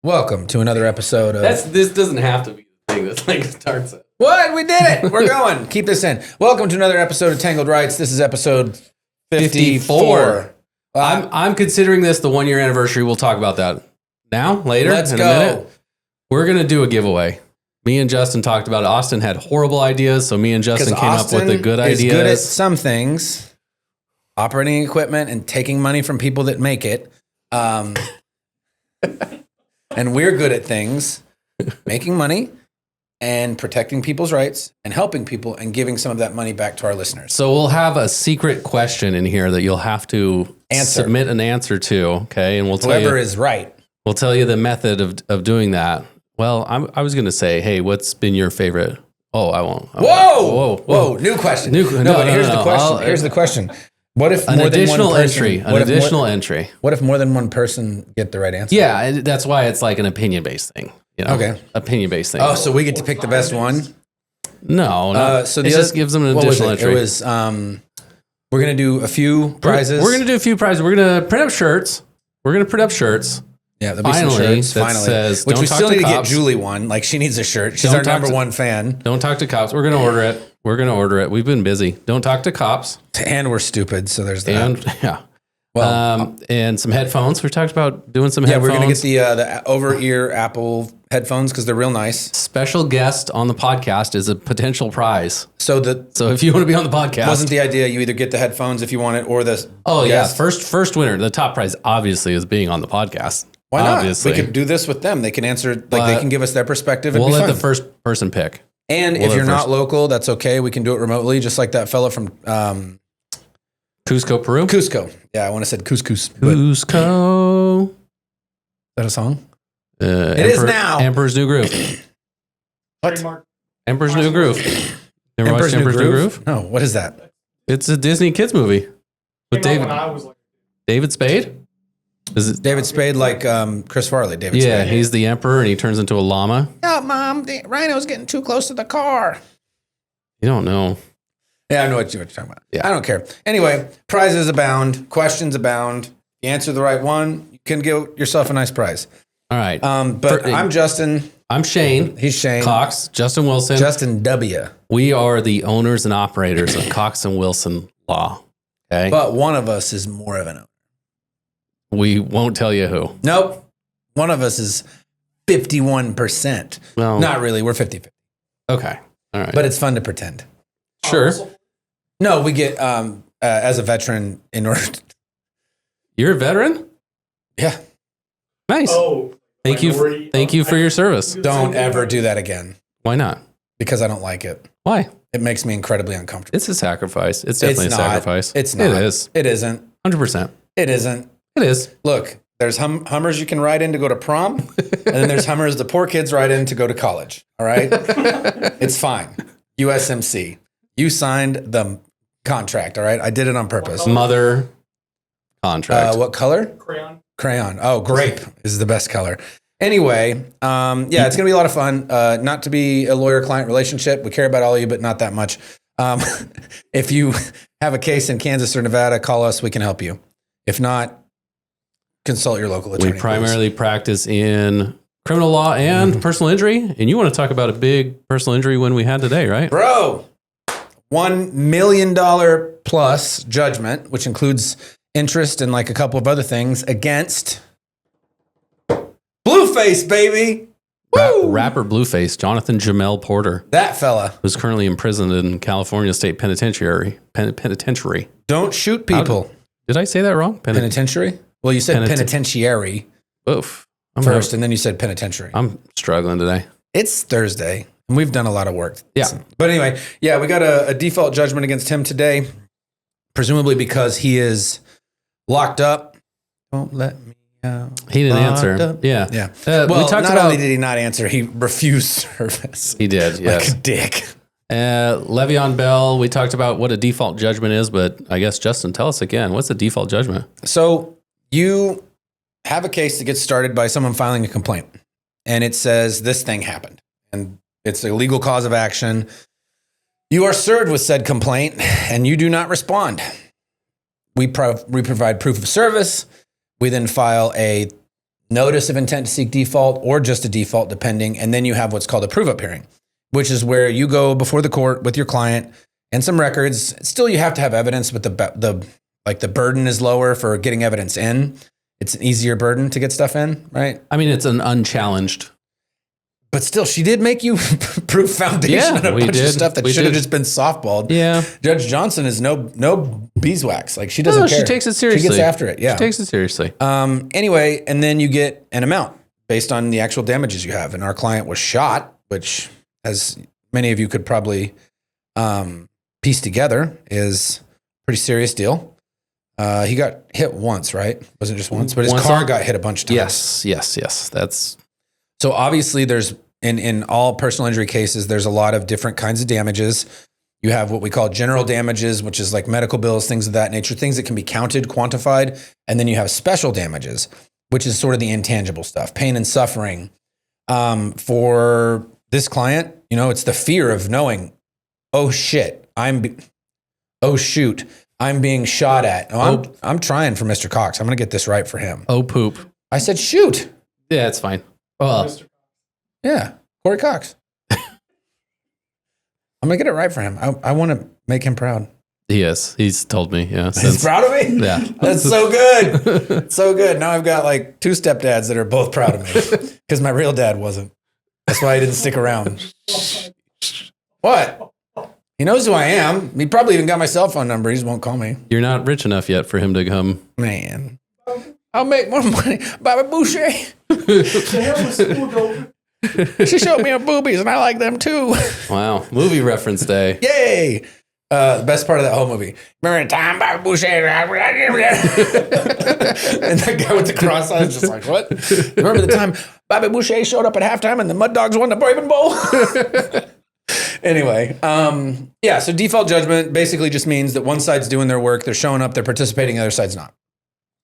Welcome to another episode of... This doesn't have to be the thing that like starts it. What? We did it! We're going! Keep this in. Welcome to another episode of Tangled Rights. This is episode 54. I'm considering this the 1 year anniversary. We'll talk about that now, later, Let's in go. a minute. We're going to do a giveaway. Me and Justin talked about it. Austin had horrible ideas, so me and Justin came up with the good ideas. He's good at some things, operating equipment and taking money from people that make it. And we're good at things, making money and protecting people's rights and helping people and giving some of that money back to our listeners. So we'll have a secret question in here that you'll have to submit an answer to, okay? And we'll tell Whoever is right. We'll tell you the method of doing that. Well, I was going to say, hey, what's been your favorite? Oh, I won't. Whoa. New question. Here's the question. Here's the question. What if an additional entry? An additional entry. What if more than one person get the right answer? Yeah, and that's why it's like an opinion-based thing. You know? Okay. Opinion-based thing. Oh, so we get to pick the best one? No. So it just gives them an additional entry. It was, we're going to do a few prizes. We're going to do a few prizes. We're going to print up shirts. Yeah, there'll be some shirts, finally. Says, which we still need to get cops. Julie one. Like, she needs a shirt. She's our number one fan. Don't talk to cops. We're going to order it. We've been busy. Don't talk to cops. And we're stupid, so there's that. And, yeah. Well, and some headphones. We talked about doing some headphones. Yeah, we're going to get the over-ear Apple headphones because they're real nice. Special guest on the podcast is a potential prize. So if you want to be on the podcast. Wasn't the idea you either get the headphones if you want it or the guest? First winner. The top prize obviously is being on the podcast. Why not? Obviously. We could do this with them. They can answer, they can give us their perspective. We'll let the first person pick. And if you're not local, that's okay. We can do it remotely, just like that fella from Cusco, Peru? Cusco. Yeah, I want to say couscous. Cusco. Is that a song? It is now. Emperor's New Groove. What? Emperor's New Groove. Never watched Emperor's New Groove? No, what is that? It's a Disney kids movie with David Spade. Is it David Spade like Chris Farley? David Spade. He's the emperor and he turns into a llama. Yeah, Mom, the rhino's getting too close to the car. You don't know. Yeah, I know what you're talking about. Yeah. I don't care. Anyway, prizes abound, questions abound. You answer the right one, you can give yourself a nice prize. All right. But I'm Justin. I'm Shane. He's Shane. Cox. Justin Wilson. Justin W. We are the owners and operators of Cox and Wilson Law. Okay. But one of us is more of an owner. We won't tell you who. Nope. One of us is 51%. Well, not really. We're 50-50. Okay. All right. But it's fun to pretend. Sure. No, we get, as a veteran, in order to... You're a veteran? Yeah. Nice. Oh, thank you for your service. Don't ever do that again. Why not? Because I don't like it. Why? It makes me incredibly uncomfortable. It's a sacrifice. It's definitely a sacrifice. It's not. It is. It isn't. 100%. It isn't. It is. Look, there's Hummers you can ride in to go to prom, and then there's Hummers the poor kids ride in to go to college. All right? It's fine. USMC. You signed the contract, all right? I did it on purpose. Mother contract. What color? Crayon. Oh, grape is the best color. Anyway, it's going to be a lot of fun. Not to be a lawyer-client relationship. We care about all of you, but not that much. If you have a case in Kansas or Nevada, call us. We can help you. If not, consult your local attorney. We primarily practice in criminal law and personal injury. And you want to talk about a big personal injury win we had today, right? Bro, $1 million plus judgment, which includes interest and like a couple of other things against Blueface, baby. Rapper Blueface, Jonathan Jamel Porter. That fella. Who's currently imprisoned in California State Penitentiary. Don't shoot people. Did I say that wrong? Penitentiary? Well, you said penitentiary. Oof. First, and then you said penitentiary. I'm struggling today. It's Thursday, and we've done a lot of work. Yeah. But anyway, we got a default judgment against him today, presumably because he is locked up. Don't let me out. He didn't answer. Yeah. Yeah. We talked about, only did he not answer, he refused service. He did, yes. Like a dick. Le'Veon Bell, we talked about what a default judgment is, but I guess, Justin, tell us again. What's a default judgment? So you have a case that gets started by someone filing a complaint, and it says this thing happened, and it's a legal cause of action. You are served with said complaint, and you do not respond. We provide proof of service. We then file a notice of intent to seek default, or just a default, depending. And then you have what's called a prove-up hearing, which is where you go before the court with your client and some records. Still, you have to have evidence, but the burden is lower for getting evidence in. It's an easier burden to get stuff in, right? I mean, it's an unchallenged. But still, she did make you prove foundation and a bunch of stuff that should have just been softballed. Yeah. Judge Johnson is no beeswax. Like, she doesn't care. She takes it seriously. She gets after it, yeah. She takes it seriously. Anyway, and then you get an amount based on the actual damages you have. And our client was shot, which, as many of you could probably piece together, is a pretty serious deal. He got hit once, right? Wasn't just once, but his car got hit a bunch of times. Yes. That's... So obviously there's, in all personal injury cases, there's a lot of different kinds of damages. You have what we call general damages, which is like medical bills, things of that nature, things that can be counted, quantified. And then you have special damages, which is sort of the intangible stuff, pain and suffering. For this client, it's the fear of knowing, oh shit, I'm being shot at. I'm trying for Mr. Cox. I'm going to get this right for him. Oh, poop. I said, shoot. Yeah, it's fine. Well, yeah, Corey Cox. I'm going to get it right for him. I want to make him proud. He is. He's told me, yeah. He's proud of me? Yeah. That's so good. So good. Now I've got like 2 stepdads that are both proud of me because my real dad wasn't. That's why he didn't stick around. What? He knows who I am. He probably even got my cell phone number. He just won't call me. You're not rich enough yet for him to come. Man. I'll make more money. Bobby Boucher. She showed me her boobies, and I like them too. Wow. Movie reference day. Yay. The best part of that whole movie. Remember the time Bobby Boucher? And that guy with the cross eyes just like, what? Remember the time Bobby Boucher showed up at halftime and the Mud Dogs won the Bourbon Bowl? Anyway, so default judgment basically just means that one side's doing their work, they're showing up, they're participating, the other side's not.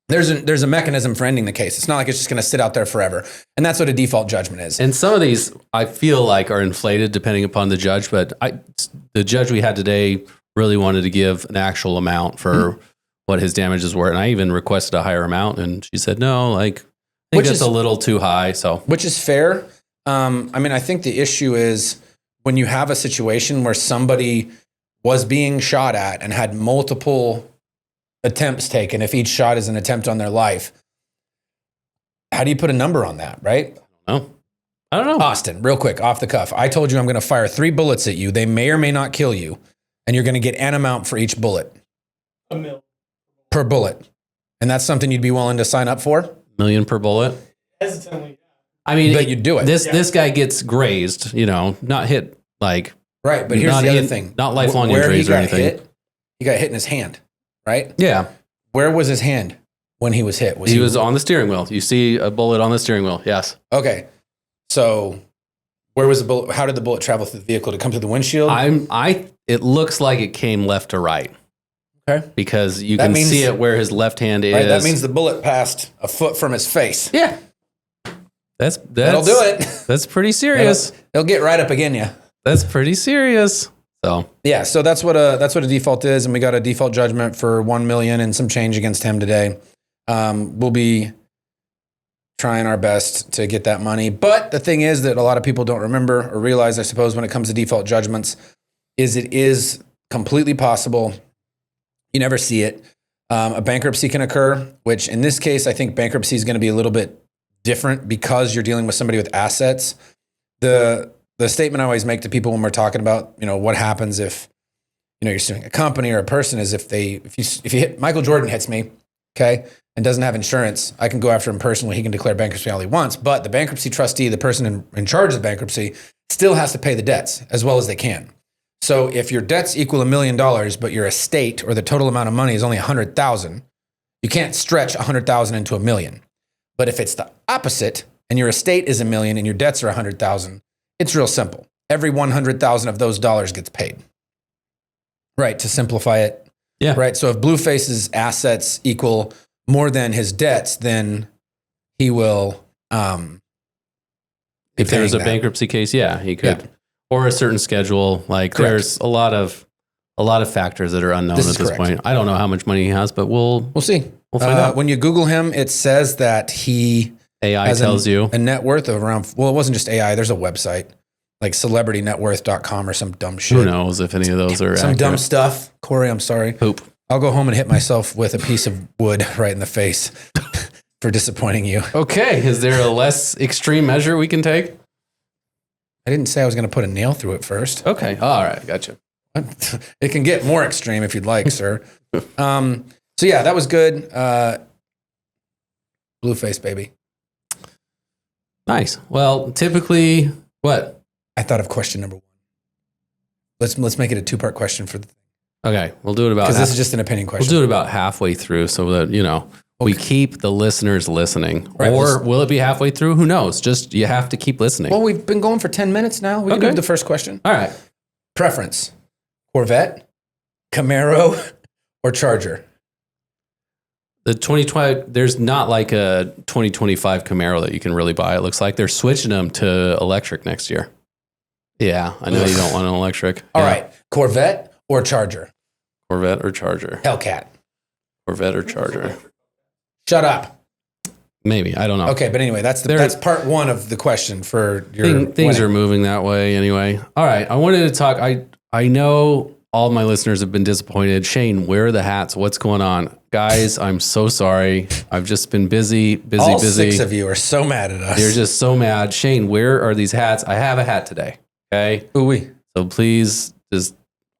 There's a mechanism for ending the case. It's not like it's just going to sit out there forever. And that's what a default judgment is. And some of these, I feel like, are inflated depending upon the judge. But the judge we had today really wanted to give an actual amount for what his damages were. And I even requested a higher amount. And she said, no, I think that's a little too high. So, which is fair. I think the issue is when you have a situation where somebody was being shot at and had multiple attempts taken, if each shot is an attempt on their life, how do you put a number on that, right? I don't know. Austin, real quick, off the cuff. I told you I'm going to fire 3 bullets at you. They may or may not kill you, and you're going to get an amount for each bullet. $1 million. Per bullet. And that's something you'd be willing to sign up for? $1 million per bullet? Hesitantly. I mean, but you'd do it. This guy gets grazed, not hit like... Right, but here's the other thing. Not lifelong injuries or anything. He got hit in his hand. Right? Yeah. Where was his hand when he was hit? He was on the steering wheel. You see a bullet on the steering wheel. Yes. Okay. So where was the bullet? How did the bullet travel through the vehicle? Did it come through the windshield? It looks like it came left to right. Okay. Because you can see it where his left hand is. Right, that means the bullet passed a foot from his face. Yeah. That'll do it. That's pretty serious. It'll get right up again you. That's pretty serious. So yeah, so that's what a default is, and we got a default judgment for $1 million and some change against him today. We'll be trying our best to get that money, but the thing is that a lot of people don't remember or realize, I suppose, when it comes to default judgments, is it is completely possible. You never see it. A bankruptcy can occur, which in this case, I think bankruptcy is going to be a little bit different because you're dealing with somebody with assets. The statement I always make to people when we're talking about, what happens if, you're suing a company or a person is if you hit, Michael Jordan hits me, okay, and doesn't have insurance, I can go after him personally. He can declare bankruptcy all he wants, but the bankruptcy trustee, the person in charge of the bankruptcy, still has to pay the debts as well as they can. So if your debts equal $1 million, but your estate or the total amount of money is only $100,000, you can't stretch $100,000 into $1 million. But if it's the opposite and your estate is $1 million and your debts are $100,000, it's real simple. Every 100,000 of those dollars gets paid. Right, to simplify it. Yeah. Right, so if Blueface's assets equal more than his debts, then he will if there was a bankruptcy case, he could. Yeah. Or a certain schedule. Like Correct. There's a lot of factors that are unknown at this point. I don't know how much money he has, but we'll see. We'll find out. When you Google him, it says that he AI has tells you. a net worth of around, well, it wasn't just AI. There's a website like celebritynetworth.com or some dumb shit. Who knows if any of those are some accurate. dumb stuff. Corey, I'm sorry. Poop. I'll go home and hit myself with a piece of wood right in the face for disappointing you. Okay. Is there a less extreme measure we can take? I didn't say I was going to put a nail through it first. Okay. All right. Gotcha. It can get more extreme if you'd like, sir. So yeah, that was good. Blueface, baby. Nice. Well, typically, what? I thought of question number 1. Let's make it a 2-part question for the thing. Okay, we'll do it about. Because this is just an opinion question. We'll do it about halfway through, so that we keep the listeners listening. Right, or will it be halfway through? Who knows? Just you have to keep listening. Well, we've been going for 10 minutes now. We can do the first question. All right. Preference: Corvette, Camaro, or Charger? The 2020, there's not like a 2025 Camaro that you can really buy. It looks like they're switching them to electric next year. Yeah, I know you don't want an electric. All right, Corvette or Charger? Corvette or Charger? Hellcat. Corvette or Charger? Shut up. Maybe, I don't know. Okay, but anyway, that's part 1 of the question for your things are moving that way anyway. All right, I wanted to talk. I know all my listeners have been disappointed. Shane, where are the hats? What's going on? Guys, I'm so sorry. I've just been busy. All 6 of you are so mad at us. You're just so mad. Shane, where are these hats? I have a hat today. Okay. Ooh-wee. So please,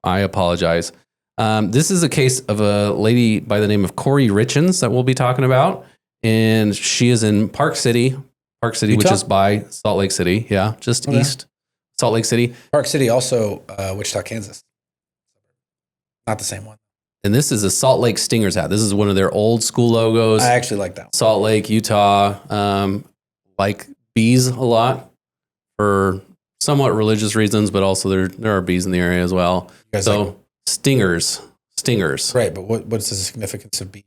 I apologize. This is a case of a lady by the name of Corey Richens that we'll be talking about. And she is in Park City, Utah? which is by Salt Lake City. Yeah, just east Salt Lake City. Park City, also Wichita, Kansas. Not the same one. And this is a Salt Lake Stingers hat. This is one of their old school logos. I actually like that one. Salt Lake, Utah, like bees a lot for somewhat religious reasons, but also there are bees in the area as well. So stingers. Right, but what's the significance of bees?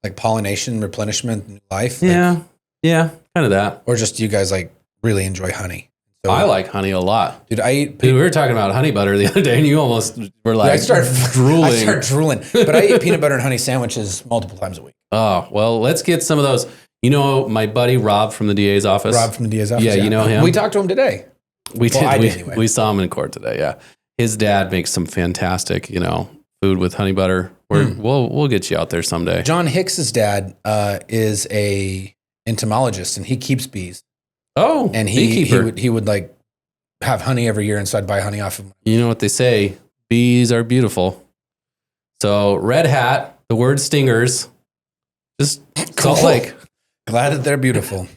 Like pollination, replenishment, new life? Yeah, kind of that. Or just you guys like really enjoy honey? So, I like honey a lot. Dude, we were talking about honey butter the other day, and you almost were like, I start drooling. But I eat peanut butter and honey sandwiches multiple times a week. Oh, well, let's get some of those. You know, my buddy Rob from the DA's office. Yeah, you know him. We talked to him today. We did. Anyway. We saw him in court today. Yeah, his dad makes some fantastic, food with honey butter. We'll get you out there someday. John Hicks's dad is a entomologist, and he keeps bees. Oh, and he would like have honey every year, and so I'd buy honey off him. You know what they say? Bees are beautiful. So red hat, the word stingers, just Salt Lake. Glad that they're beautiful.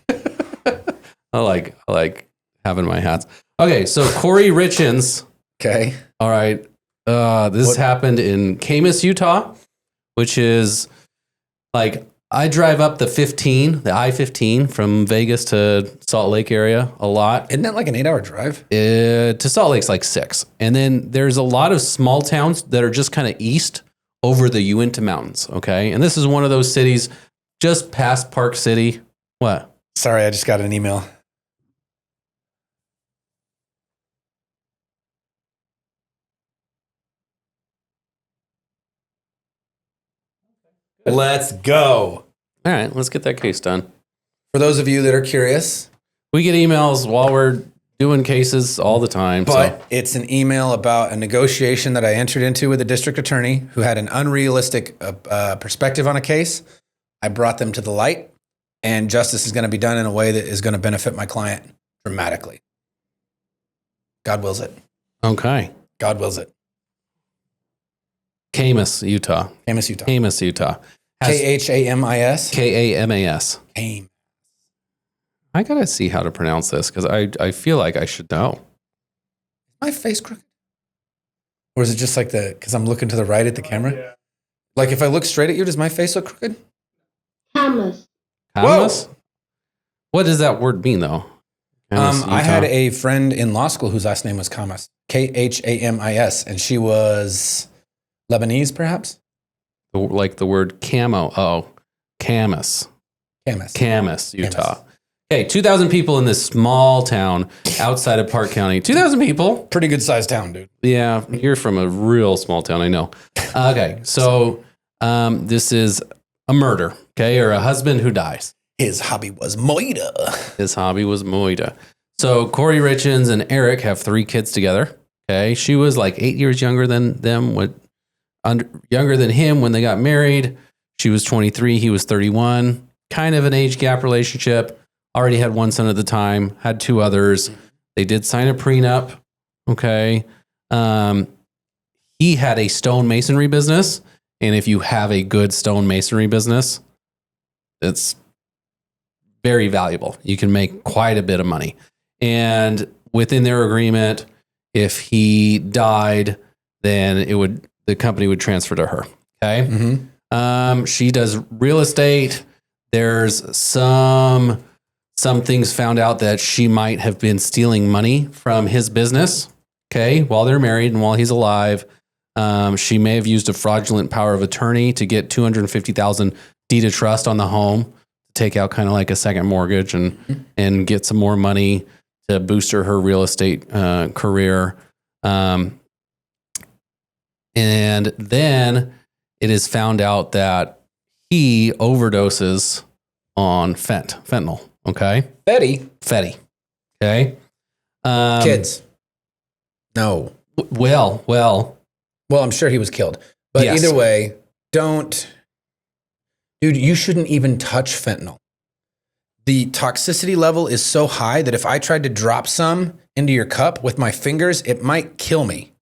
I like having my hats. Okay, so Corey Richens. Okay. All right. This happened in Camas, Utah, which is like I drive up the I-15 from Vegas to Salt Lake area a lot. Isn't that like an 8-hour drive? To Salt Lake's like 6. And then there's a lot of small towns that are just kind of east over the Uinta Mountains, okay? And this is one of those cities just past Park City. What? Sorry, I just got an email. Let's go. All right, let's get that case done. For those of you that are curious, we get emails while we're doing cases all the time. But it's an email about a negotiation that I entered into with a district attorney who had an unrealistic perspective on a case. I brought them to the light, and justice is going to be done in a way that is going to benefit my client dramatically. God wills it. Okay. God wills it. Camas, Utah. Camas, Utah. Camas, Utah. Khamis? Kamas. Camas. I got to see how to pronounce this because I feel like I should know. My face crooked? Or is it just like because I'm looking to the right at the camera? Yeah. Like if I look straight at you, does my face look crooked? Camas. Camas? What does that word mean though? Camas, I had a friend in law school whose last name was Kamas. Khamis. And she was Lebanese, perhaps? Like the word camo. Oh, Camas. Camas, Utah. Camas. Okay, 2,000 people in this small town outside of Park County. 2,000 people. Pretty good sized town, dude. Yeah, you're from a real small town, I know. Okay, so this is a murder, okay, or a husband who dies. His hobby was murder. His hobby was moida. So Corey Richens and Eric have 3 kids together. Okay. She was like 8 years younger than them, younger than him when they got married. She was 23. He was 31. Kind of an age gap relationship. Already had 1 son at the time, had 2 others. They did sign a prenup. Okay. He had a stone masonry business. And if you have a good stone masonry business, it's very valuable. You can make quite a bit of money. And within their agreement, if he died, then the company would transfer to her. Okay. Mm-hmm. She does real estate. There's some things found out that she might have been stealing money from his business. Okay. While they're married and while he's alive, she may have used a fraudulent power of attorney to get $250,000 deed of trust on the home, take out kind of like a second mortgage and get some more money to boost her real estate career. And then it is found out that he overdoses on fentanyl. Okay. Fetty. Okay. Kids. No. Well, I'm sure he was killed. But yes. Either way, dude, you shouldn't even touch fentanyl. The toxicity level is so high that if I tried to drop some into your cup with my fingers, it might kill me.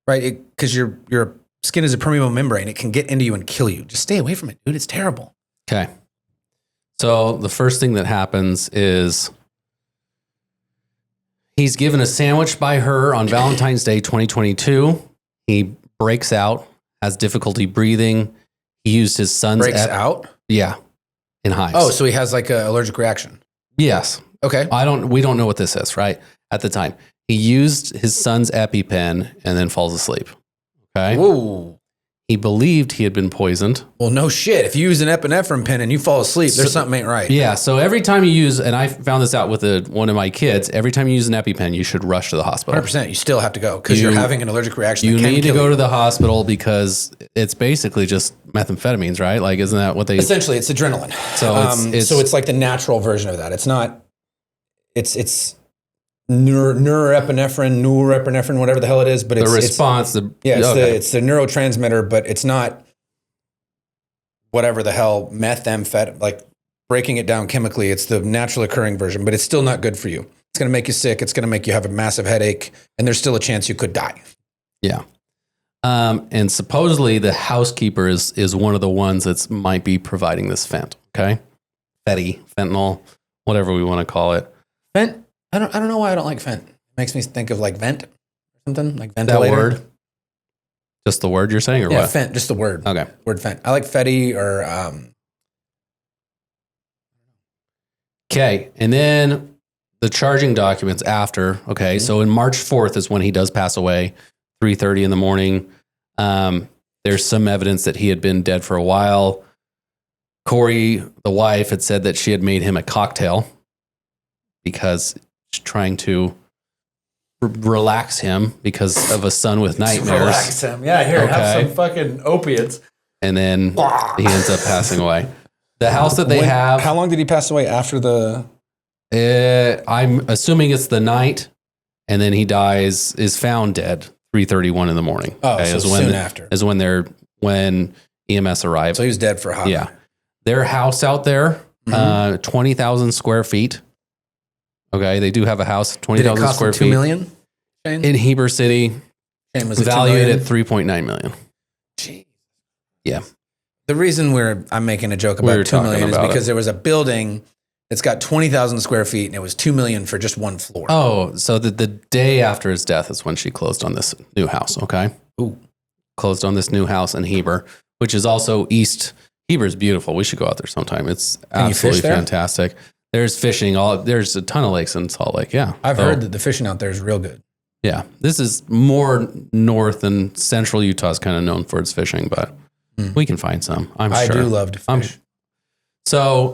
Right? Because your skin is a permeable membrane. It can get into you and kill you. Just stay away from it, dude. It's terrible. Okay. So the first thing that happens is he's given a sandwich by her on Valentine's Day 2022. He breaks out, has difficulty breathing. He used his son's... Breaks out? Yeah. In hives. Oh, so he has like an allergic reaction. Yes. Okay. We don't know what this is, right? At the time. He used his son's EpiPen and then falls asleep. Okay. Whoa. He believed he had been poisoned. Well, no shit. If you use an epinephrine pen and you fall asleep, there's something ain't right. Yeah. So every time you use, and I found this out with one of my kids, every time you use an EpiPen, you should rush to the hospital. 100%. You still have to go because you're having an allergic reaction. You need to go to the hospital because it's basically just methamphetamines, right? Like, isn't that what they... Essentially, it's adrenaline. So it's like the natural version of that. It's not... It's norepinephrine, whatever the hell it is, but it's... The response... It's the neurotransmitter, but it's not whatever the hell, methamphetamine, like breaking it down chemically. It's the natural occurring version, but it's still not good for you. It's going to make you sick. It's going to make you have a massive headache, and there's still a chance you could die. Yeah. And supposedly the housekeeper is one of the ones that might be providing this okay? Fentanyl, whatever we want to call it. Fent? I don't know why I don't like fent. It makes me think of like vent or something, like ventilator. That word? Just the word you're saying or what? Yeah, fent, just the word. Okay. Word fent. I like fetty or... Okay. And then the charging documents after, okay, so in March 4th is when he does pass away, 3:30 in the morning. There's some evidence that he had been dead for a while. Corey, the wife, had said that she had made him a cocktail because she's trying to relax him because of a son with nightmares. Relax him. Yeah, here, have some fucking opiates. And then he ends up passing away. The house that they have... How long did he pass away after the... I'm assuming it's the night, and then he is found dead 3:31 in the morning. Oh, okay, so soon after. Is when EMS arrived. So he was dead for a hot minute. Their house out there, 20,000 square feet. Okay, they do have a house, 20,000 square feet. $2 million? Shane? In Heber City, Shane, was it valued at $3.9 million. Jeez. Yeah. The reason I'm making a joke about $2 million is because there was a building that's got 20,000 square feet and it was $2 million for just one floor. Oh, so the day after his death is when she closed on this new house. Okay. Ooh. Closed on this new house in Heber, which is also east. Heber's beautiful. We should go out there sometime. It's absolutely fantastic. There's fishing. There's a ton of lakes in Salt Lake. Yeah. I've heard that the fishing out there is real good. Yeah. This is more north and central Utah is kind of known for its fishing, but we can find some. I'm sure. I do love to fish. So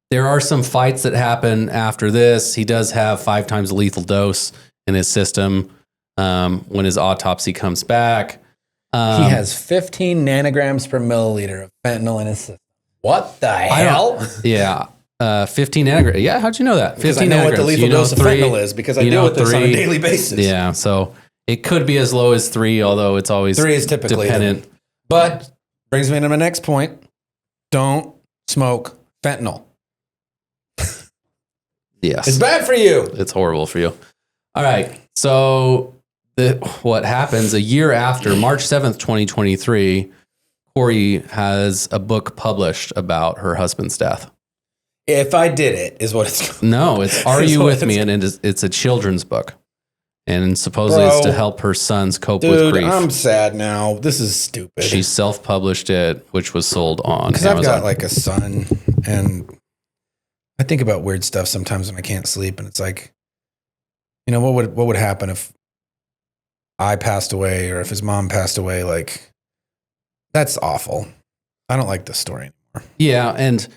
there are some fights that happen after this. He does have 5 times the lethal dose in his system when his autopsy comes back. He has 15 nanograms per milliliter of fentanyl in his system. What the hell? Yeah. 15 nanograms. Yeah, how'd you know that? 15 Because I know what the nanograms. lethal dose of fentanyl is because I deal with this on a daily basis. Yeah, so it could be as low as 3, although it's always 3 is typically dependent. But brings me to my next point. Don't smoke fentanyl. Yes. It's bad for you. It's horrible for you. All right. So what happens a year after March 7th, 2023, Corey has a book published about her husband's death. If I did it, is what it's called. No, it's Are You With Me? And it's a children's book. And supposedly it's to help her sons cope with grief. I'm sad now. This is stupid. She self-published it, which was sold on Because Amazon. I've got like a son, and I think about weird stuff sometimes when I can't sleep, and it's like, what would happen if I passed away or if his mom passed away? Like, that's awful. I don't like this story anymore. Yeah, and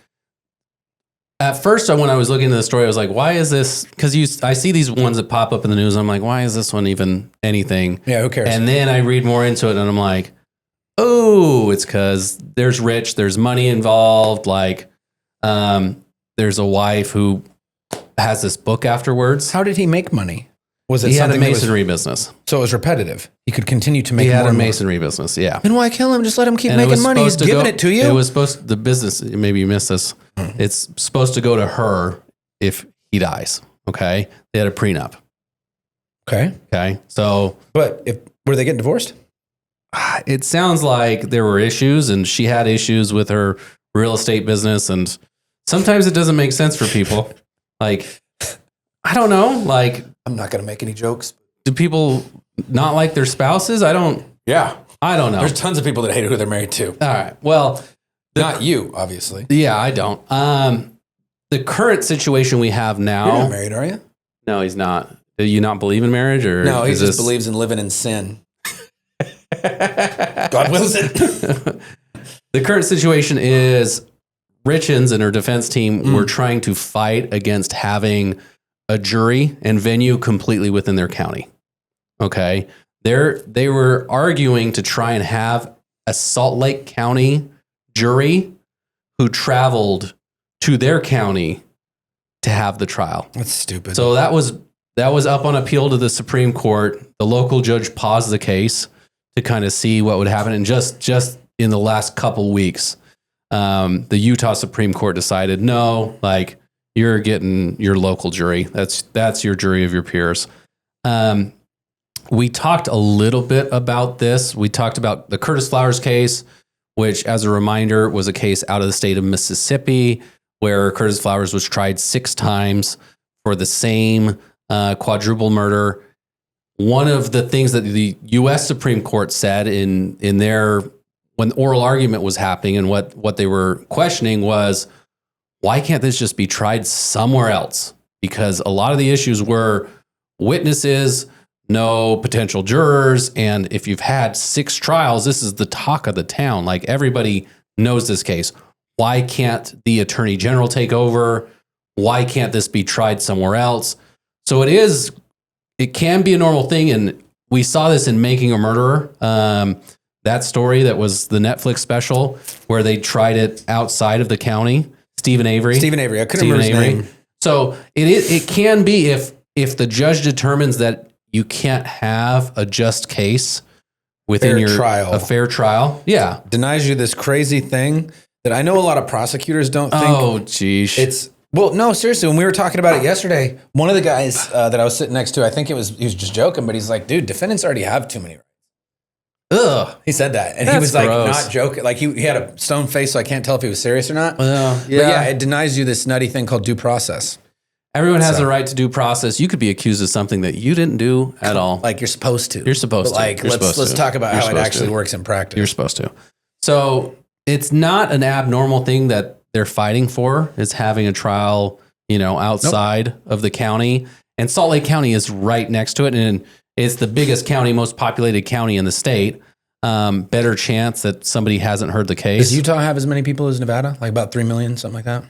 at first, when I was looking at the story, I was like, why is this? Because I see these ones that pop up in the news, and I'm like, why is this one even anything? Yeah, who cares? And then I read more into it, and I'm like, oh, it's because there's there's money involved. Like, there's a wife who has this book afterwards. How did he make money? Was it He had a something that was- masonry business. So it was repetitive. He could continue to make He more had a and more. masonry business, yeah. Then why kill him? Just let him keep And it making was money. He's supposed to giving go- it to you. It was supposed the business. Maybe you missed this. It's supposed to go to her if he dies. Okay, they had a prenup. Okay. Okay, so But were they getting divorced? it sounds like there were issues, and she had issues with her real estate business, and sometimes it doesn't make sense for people. Like, I don't know. Like, I'm not going to make any jokes. do people not like their spouses? I don't know. There's tons of people that hate who they're married to. All right. Well, Not you, obviously. yeah, I don't. The current situation we have now. You're not married, are you? No, he's not. Do you not believe in marriage, or No, he is just this- believes in living in sin. God wills it. The current situation is Richens and her defense team were trying to fight against having a jury and venue completely within their county. Okay, they were arguing to try and have a Salt Lake County jury who traveled to their county to have the trial. That's stupid. So that was up on appeal to the Supreme Court. The local judge paused the case to kind of see what would happen. And just in the last couple weeks, the Utah Supreme Court decided, no, like, you're getting your local jury. That's your jury of your peers. We talked a little bit about this. We talked about the Curtis Flowers case, which, as a reminder, was a case out of the state of Mississippi where Curtis Flowers was tried 6 times for the same quadruple murder. One of the things that the U.S. Supreme Court said in their, when oral argument was happening and what they were questioning was, why can't this just be tried somewhere else? Because a lot of the issues were witnesses, no potential jurors, and if you've had 6 trials, this is the talk of the town. Like, everybody knows this case. Why can't the attorney general take over? Why can't this be tried somewhere else? So it can be a normal thing, and we saw this in Making a Murderer. That story that was the Netflix special where they tried it outside of the county. Stephen Avery. I couldn't remember his name. So it can be if the judge determines that you can't have a just case within a fair trial. Yeah. Denies you this crazy thing that I know a lot of prosecutors don't think. Oh, geez. Well, no, seriously, when we were talking about it yesterday, one of the guys that I was sitting next to, I think he was just joking, but he's like, dude, defendants already have too many rights. Ugh. He said that. And he That's was like, gross. not joking. Like, he had a stone face, so I can't tell if he was serious or not. Well, But yeah, it denies you this nutty thing called due process. Everyone has a right to due process. You could be accused of something that you didn't do at all. Like, you're supposed to. You're supposed But to. like, You're let's supposed to. talk about You're how it supposed actually to. works in practice. You're supposed to. So it's not an abnormal thing that they're fighting for, is having a trial, outside of the county. And Salt Lake County is right next to it. And it's the biggest county, most populated county in the state. Better chance that somebody hasn't heard the case. Does Utah have as many people as Nevada? Like about 3 million, something like that?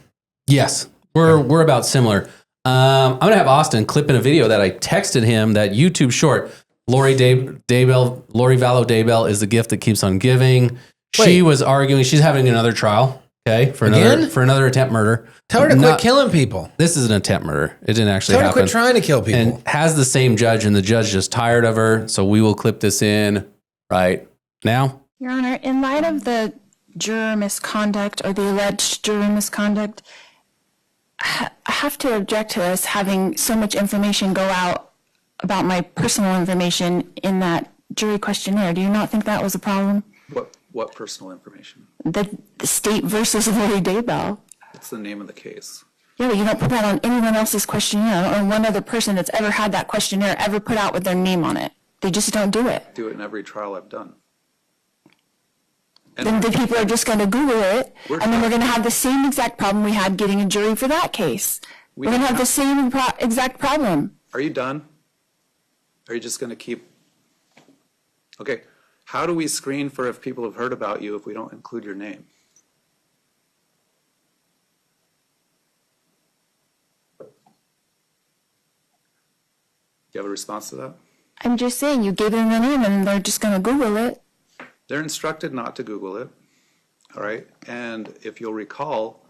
Yes. We're about similar. I'm going to have Austin clip in a video that I texted him, that YouTube short. Lori Vallow Daybell is the gift that keeps on giving. She was arguing, she's having another trial. Okay, for Again? another attempt murder. Tell her to quit killing people. This is an attempt murder. It didn't actually Tell her to happen. quit trying to kill people. And has the same judge, and the judge just tired of her. So we will clip this in right now. Your Honor, in light of the juror misconduct or the alleged juror misconduct, I have to object to us having so much information go out about my personal information in that jury questionnaire. Do you not think that was a problem? What personal information? The state versus Lori Daybell. What's the name of the case? Yeah, but you don't put that on anyone else's questionnaire or one other person that's ever had that questionnaire ever put out with their name on it. They just don't do it. Do it in every trial I've done. Then the people are just going to Google it, and then we're going to have the same exact problem we had getting a jury for that case. We're going to have the same exact problem. Are you done? Are you just going to keep? Okay. How do we screen for if people have heard about you if we don't include your name? Do you have a response to that? I'm just saying, you gave them the name, and they're just going to Google it. They're instructed not to Google it, all right? And if you'll recall,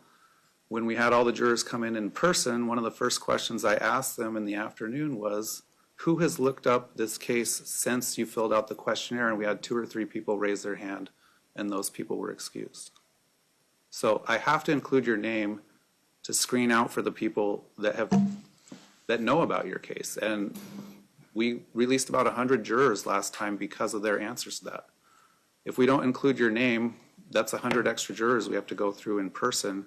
when we had all the jurors come in person, one of the first questions I asked them in the afternoon was, who has looked up this case since you filled out the questionnaire? And we had 2 or 3 people raise their hand, and those people were excused. So I have to include your name to screen out for the people that know about your case. And we released about 100 jurors last time because of their answers to that. If we don't include your name, that's 100 extra jurors we have to go through in person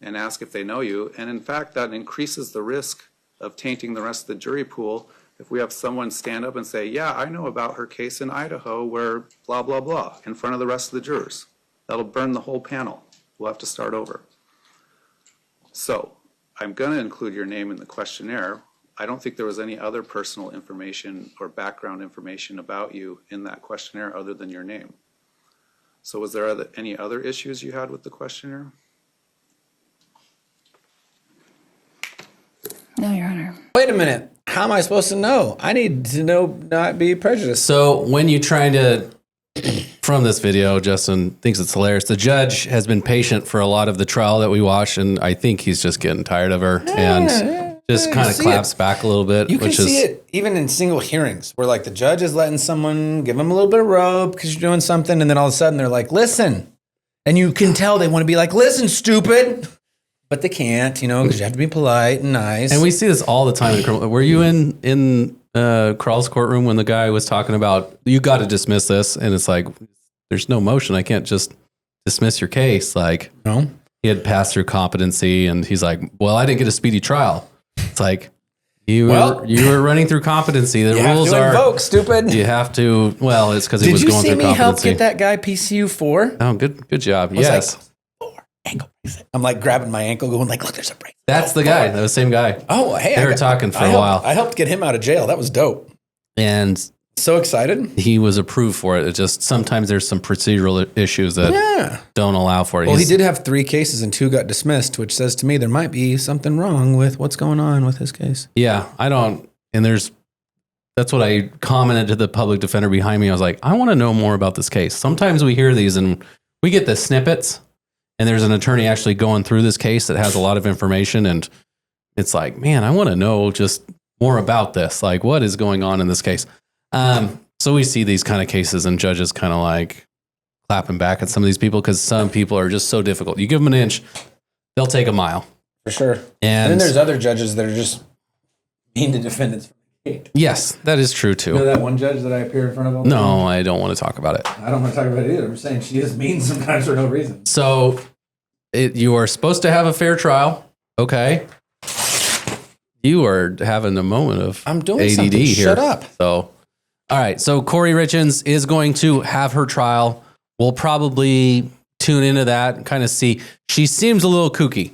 and ask if they know you. And in fact, that increases the risk of tainting the rest of the jury pool if we have someone stand up and say, yeah, I know about her case in Idaho where blah, blah, blah, in front of the rest of the jurors. That'll burn the whole panel. We'll have to start over. So I'm going to include your name in the questionnaire. I don't think there was any other personal information or background information about you in that questionnaire other than your name. So was there any other issues you had with the questionnaire? No, Your Honor. Wait a minute. How am I supposed to know? I need to know not be prejudiced. So when you're trying to, from this video, Justin thinks it's hilarious. The judge has been patient for a lot of the trial that we watched, and I think he's just getting tired of her and just kind of claps back a little bit. You can see it even in single hearings where like the judge is letting someone give them a little bit of rope because you're doing something, and then all of a sudden they're like, listen. And you can tell they want to be like, listen, stupid. But they can't, you know, because you have to be polite and nice. And we see this all the time in criminal. Were you in Carl's courtroom when the guy was talking about, you got to dismiss this? And it's like, there's no motion. I can't just dismiss your case. Like, no. He had passed through competency, and he's like, well, I didn't get a speedy trial. It's like, you were running through competency. The rules are invoke, stupid. You have to. Well, it's because he was going through competency. Did you see me help get that guy PCU 4? Oh, good job. Yes. Like, 4 ankle bracelet. I'm like grabbing my ankle, going like, look, there's a bracelet. That's the guy. That was the same guy. Oh, hey, they were talking for a while. I helped get him out of jail. That was dope. And so excited. He was approved for it. It just sometimes there's some procedural issues that don't allow for it. Well, he did have 3 cases and 2 got dismissed, which says to me there might be something wrong with what's going on with his case. Yeah, I don't. And that's what I commented to the public defender behind me. I was like, I want to know more about this case. Sometimes we hear these and we get the snippets, and there's an attorney actually going through this case that has a lot of information, and it's like, man, I want to know just more about this. Like, what is going on in this case? So we see these kind of cases, and judges kind of like clapping back at some of these people because some people are just so difficult. You give them an inch, they'll take a mile. For sure. And then there's other judges that are just mean to defendants from the gate. Yes, that is true too. You know that one judge that I appear in front of all the time? No, I don't want to talk about it. I don't want to talk about it either. I'm saying she is mean sometimes for no reason. So you are supposed to have a fair trial. Okay. You are having a moment of I'm doing ADD something. here. Shut up. So, all right. So Corey Richens is going to have her trial. We'll probably tune into that and kind of see. She seems a little kooky.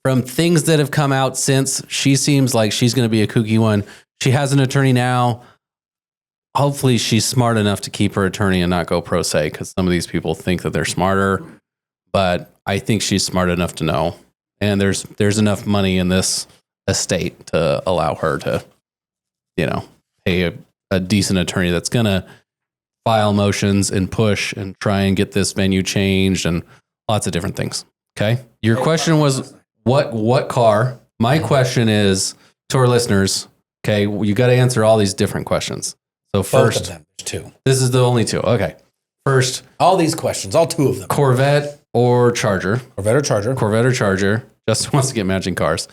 From things that have come out since, she seems like she's going to be a kooky one. She has an attorney now. Hopefully she's smart enough to keep her attorney and not go pro se, because some of these people think that they're smarter. But I think she's smart enough to know. And there's enough money in this estate to allow her to, pay a decent attorney that's going to file motions and push and try and get this venue changed and Lots of different things. Okay. Your question was what car? My question is to our listeners. Okay. You got to answer all these different questions. So Both first, of them. There's 2. this is the only 2. Okay. First, All these questions, all 2 of them. Corvette or Charger? Corvette or Charger? Corvette or Charger? Justin wants to get matching cars.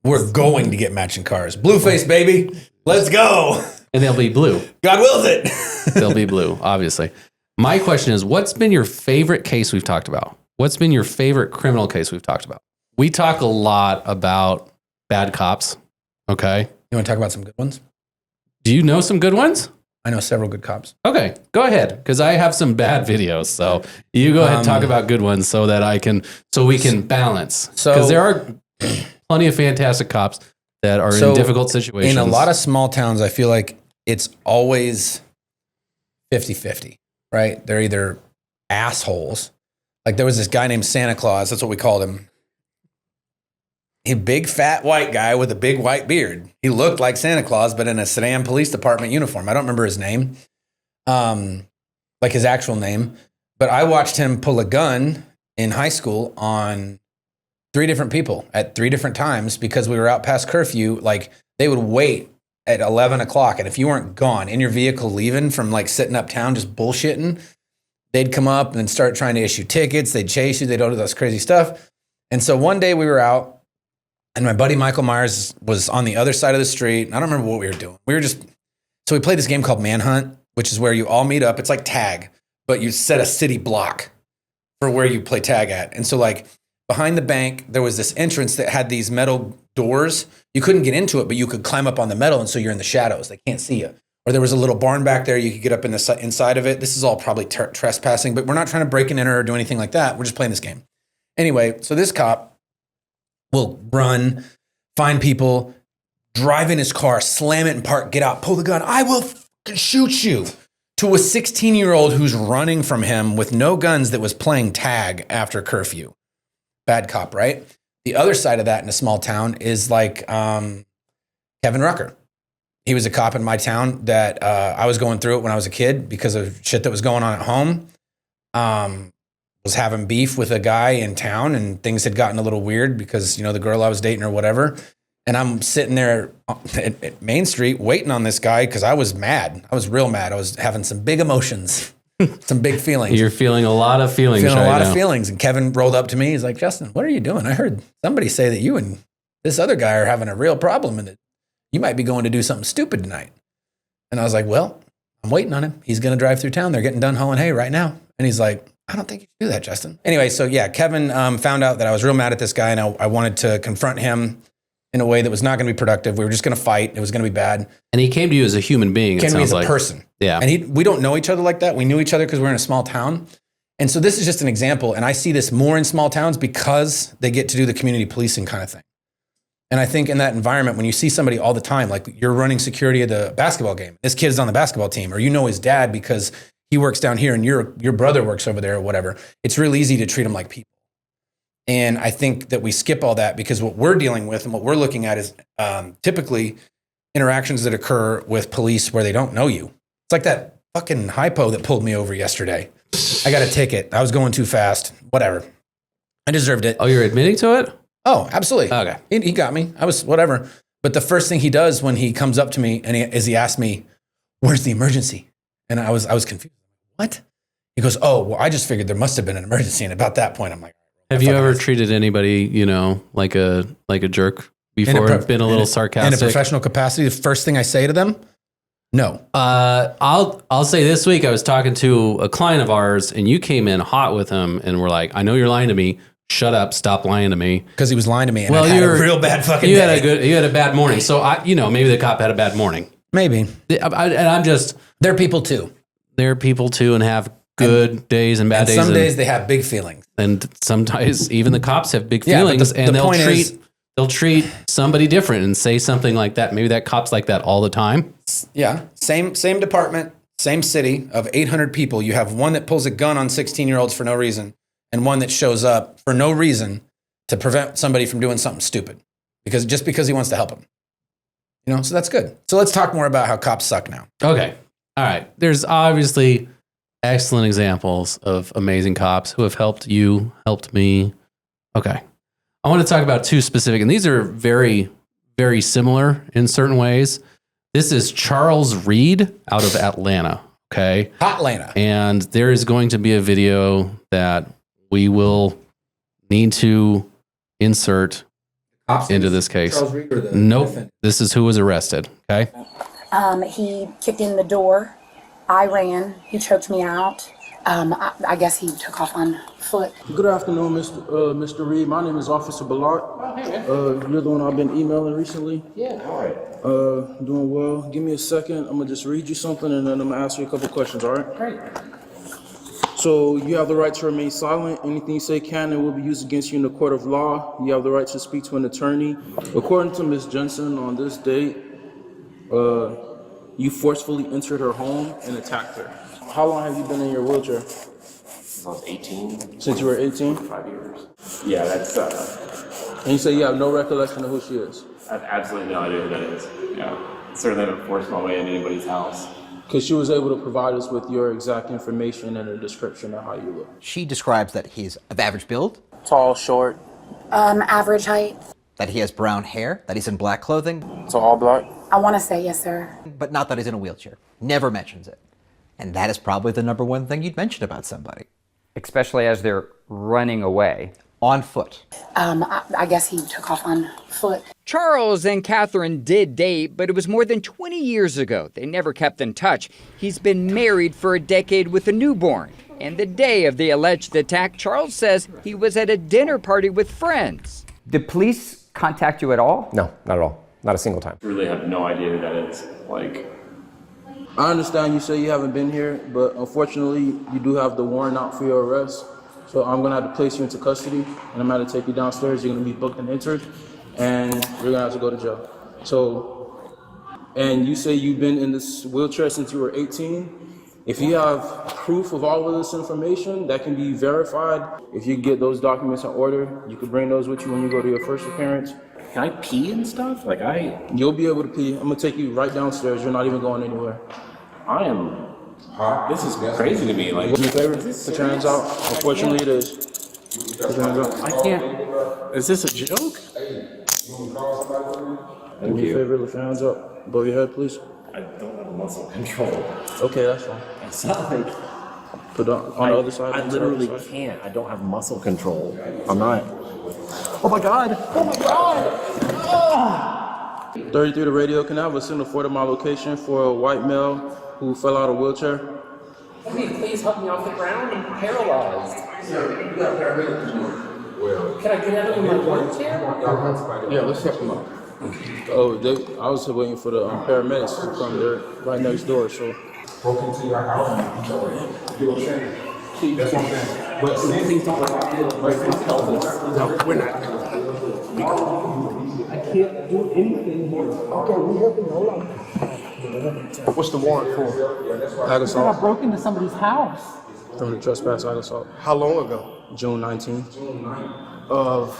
We're going to get matching cars. Blueface, baby. Let's go. And they'll be blue. God wills it. They'll be blue, obviously. My question is, what's been your favorite case we've talked about? What's been your favorite criminal case we've talked about? We talk a lot about bad cops. Okay. You want to talk about some good ones? Do you know some good ones? I know several good cops. Okay, go ahead. Because I have some bad videos. So you go ahead and talk about good ones so that we can balance. So- Because there are plenty of fantastic cops that are in difficult situations. In a lot of small towns, I feel like it's always 50-50, right? They're either assholes. Like there was this guy named Santa Claus. That's what we called him. A big fat white guy with a big white beard. He looked like Santa Claus, but in a Sedan Police Department uniform. I don't remember his name, like his actual name. But I watched him pull a gun in high school on 3 different people at 3 different times because we were out past curfew. Like they would wait at 11 o'clock. And if you weren't gone in your vehicle leaving from like sitting uptown just bullshitting, they'd come up and start trying to issue tickets. They'd chase you. They'd do this crazy stuff. And so one day we were out, and my buddy Michael Myers was on the other side of the street. And I don't remember what we were doing. So we played this game called Manhunt, which is where you all meet up. It's like tag, but you set a city block for where you play tag at. And so like behind the bank, there was this entrance that had these metal doors. You couldn't get into it, but you could climb up on the metal. And so you're in the shadows. They can't see you. Or there was a little barn back there. You could get up in the inside of it. This is all probably trespassing, but we're not trying to break and enter or do anything like that. We're just playing this game. Anyway, so this cop will run, find people, drive in his car, slam it and park, get out, pull the gun. I will fucking shoot you. To a 16-year-old who's running from him with no guns that was playing tag after curfew. Bad cop, right? The other side of that in a small town is like Kevin Rucker. He was a cop in my town that I was going through it when I was a kid because of shit that was going on at home. Was having beef with a guy in town and things had gotten a little weird because, the girl I was dating or whatever. And I'm sitting there at Main Street waiting on this guy because I was mad. I was real mad. I was having some big emotions, some big feelings. You're feeling a lot of feelings Feeling right a lot now. of feelings. And Kevin rolled up to me. He's like, Justin, what are you doing? I heard somebody say that you and this other guy are having a real problem and that you might be going to do something stupid tonight. And I was like, well, I'm waiting on him. He's going to drive through town. They're getting done hauling hay right now. And he's like, I don't think you should do that, Justin. Anyway, so yeah, Kevin found out that I was real mad at this guy and I wanted to confront him in a way that was not going to be productive. We were just going to fight. It was going to be bad. And he came to you as a human being. Came to me as a person. Yeah. And we don't know each other like that. We knew each other because we're in a small town. And so this is just an example. And I see this more in small towns because they get to do the community policing kind of thing. And I think in that environment, when you see somebody all the time, like you're running security at the basketball game, this kid's on the basketball team, or his dad because he works down here and your brother works over there or whatever, it's real easy to treat them like people. And I think that we skip all that because what we're dealing with and what we're looking at is typically interactions that occur with police where they don't know you. It's like that fucking hypo that pulled me over yesterday. I got a ticket. I was going too fast. Whatever. I deserved it. Oh, you're admitting to it? Oh, absolutely. Okay. He got me. I was whatever. But the first thing he does when he comes up to me and he asked me, "Where's the emergency?" And I was confused. What? He goes, "Oh, well, I just figured there must have been an emergency." And about that point, I'm like, have you ever treated anybody, like a jerk before? Been a little sarcastic in a professional capacity? The first thing I say to them, no. I'll say this week I was talking to a client of ours, and you came in hot with him, and we're like, "I know you're lying to me. Shut up! Stop lying to me." Because he was lying to me, and I had a real bad fucking day. You had a bad morning. So maybe the cop had a bad morning. Maybe. They're people too. They're people too, and have good days and bad days. Some days they have big feelings, and sometimes even the cops have big feelings, and they'll treat somebody different and say something like that. Maybe that cop's like that all the time. Yeah, same department, same city of 800 people. You have one that pulls a gun on 16-year-olds for no reason, and one that shows up for no reason to prevent somebody from doing something stupid because he wants to help them. So that's good. So let's talk more about how cops suck now. Okay. All right. There's obviously excellent examples of amazing cops who have helped you, helped me. Okay. I want to talk about two specific, and these are very, very similar in certain ways. This is Charles Reed out of Atlanta. Okay. Atlanta. And there is going to be a video that we will need to insert into this case. Charles Reed or the Nope. defendant? This is who was arrested. Okay. He kicked in the door. I ran. He choked me out. I guess he took off on foot. Good afternoon, Mr. Reed. My name is Officer Ballard. You're the one I've been emailing recently. Yeah, all right. Doing well. Give me a second. I'm gonna just read you something, and then I'm gonna ask you a couple questions. All right? Great. So you have the right to remain silent. Anything you say can and will be used against you in the court of law. You have the right to speak to an attorney. According to Ms. Jensen, on this date, you forcefully entered her home and attacked her. How long have you been in your wheelchair? Since I was 18. Since you were 18? 5 years. Yeah, that's, And you say you have no recollection of who she is? I have absolutely no idea who that is. Yeah. Certainly haven't forced my way into anybody's house. Because she was able to provide us with your exact information and a description of how you look. She describes that he's of average build, Tall, short, Average height. that he has brown hair, that he's in black clothing, so all black. I want to say yes, sir. but not that he's in a wheelchair. Never mentions it. And that is probably the number one thing you'd mention about somebody. Especially as they're running away. On foot. I guess he took off on foot. Charles and Catherine did date, but it was more than 20 years ago. They never kept in touch. He's been married for a decade with a newborn. And the day of the alleged attack, Charles says he was at a dinner party with friends. Did police contact you at all? No, not at all. Not a single time. Really have no idea who that is. Like, I understand you say you haven't been here, but unfortunately, you do have the warrant out for your arrest. So I'm gonna have to place you into custody, and I'm gonna take you downstairs. You're gonna be booked and entered, and you're gonna have to go to jail. So, and you say you've been in this wheelchair since you were 18. If you have proof of all of this information that can be verified, if you get those documents in order, you can bring those with you when you go to your first appearance. can I pee and stuff? Like, You'll be able to pee. I'm gonna take you right downstairs. You're not even going anywhere. I am, this is crazy to me. Like, Do me a favor, put your hands out. Unfortunately, it is. Put your hands out. I can't, is this a joke? Do me a favor, lift your hands up. Above your head, please. I don't have muscle control. Okay, that's fine. It's not like, Put on the other side. I on the literally other side. can't. I don't have muscle control. I'm not. Oh my God. Oh my God. 33 to radio. Can I have a signal for my location for a white male who fell out of a wheelchair? Please help me off the ground. I'm paralyzed. Can I get out of my wheelchair? Yeah, let's help him out. Oh, I was waiting for the paramedics to come. They're right next door, so. Broke into your house. That's what I'm saying. But things don't no, we're not. I can't do anything here. Okay, we helping. Hold on. What's the warrant for? Ag assault. I broke into somebody's house. From the trespass ag assault. How long ago? June 19th.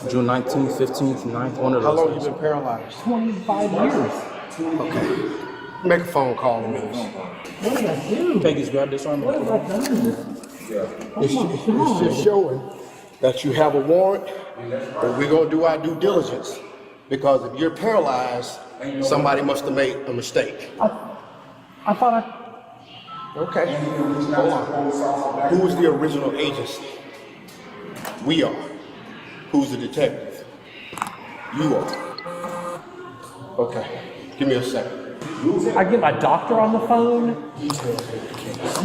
June 19th, 15th, 9th, one of those. How long days. you been paralyzed? 25 years. Okay. Make a phone call to me. What did I do? Peggy's grab this arm. What have I done? It's just showing that you have a warrant, but we're gonna do our due diligence. Because if you're paralyzed, somebody must have made a mistake. I thought Okay. Hold on. Who is the original agency? We are. Who's the detective? You are. Okay. Give me a second. I get my doctor on the phone. I'm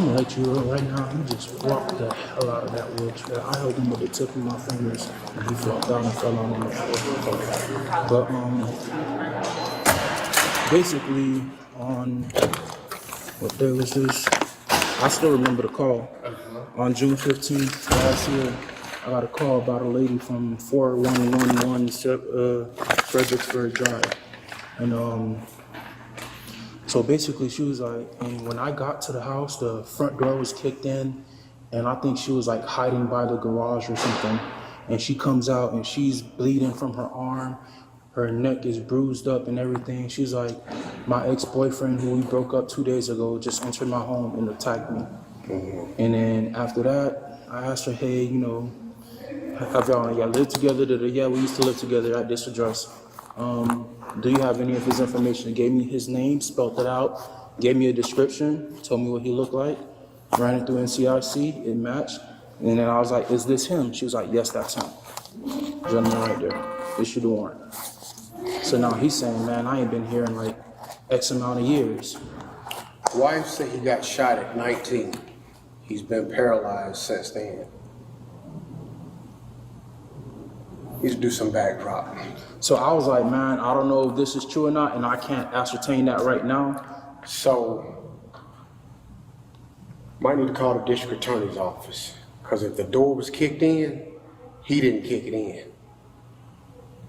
gonna let you know right now. He just walked the hell out of that wheelchair. I held him with the tip of my fingers, and he flopped down and fell on him. But basically, on what day was this? I still remember the call. On June 15th last year, I got a call about a lady from 4111 Fredericksburg Drive, and so basically she was like, and when I got to the house, the front door was kicked in, and I think she was like hiding by the garage or something. And she comes out and she's bleeding from her arm. Her neck is bruised up and everything. She's like, my ex-boyfriend who we broke up 2 days ago just entered my home and attacked me. And then after that, I asked her, hey, you know, have y'all lived together? Yeah, we used to live together at this address. Do you have any of his information? Gave me his name, spelled it out, gave me a description, told me what he looked like, ran it through NCIC, it matched. And then I was like, is this him? She was like, yes, that's him. Gentleman right there, issue the warrant. So now he's saying, man, I ain't been here in like X amount of years. Wife said he got shot at 19. He's been paralyzed since then. He's do some backdrop. So I was like, man, I don't know if this is true or not, and I can't ascertain that right now. So, might need to call the district attorney's office. Because if the door was kicked in, he didn't kick it in.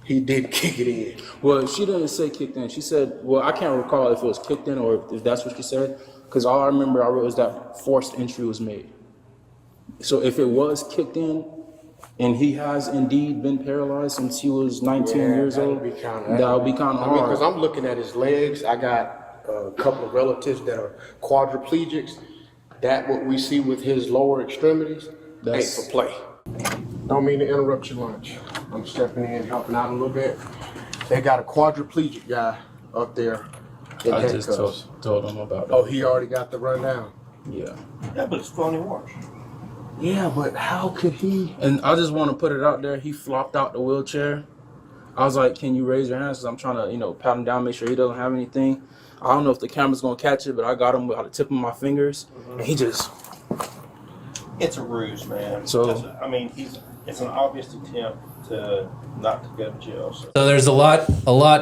He didn't kick it in. Well, she didn't say kicked in. She said, well, I can't recall if it was kicked in or if that's what she said. Because all I remember I wrote was that forced entry was made. So if it was kicked in, and he has indeed been paralyzed since he was 19 years old, that would be kind of hard. Because I'm looking at his legs. I got a couple of relatives that are quadriplegics. That what we see with his lower extremities ain't for play. Don't mean to interrupt your lunch. I'm stepping in, helping out a little bit. They got a quadriplegic guy up there in I handcuffs. just told him about that. Oh, he already got the rundown? Yeah. Yeah, but it's phony wash. Yeah, but how could he? And I just want to put it out there. He flopped out the wheelchair. I was like, can you raise your hands? Because I'm trying to, you know, pat him down, make sure he doesn't have anything. I don't know if the camera's going to catch it, but I got him by the tip of my fingers. And he just... It's a ruse, man. So, I mean, it's an obvious attempt to not to go to jail. So there's a lot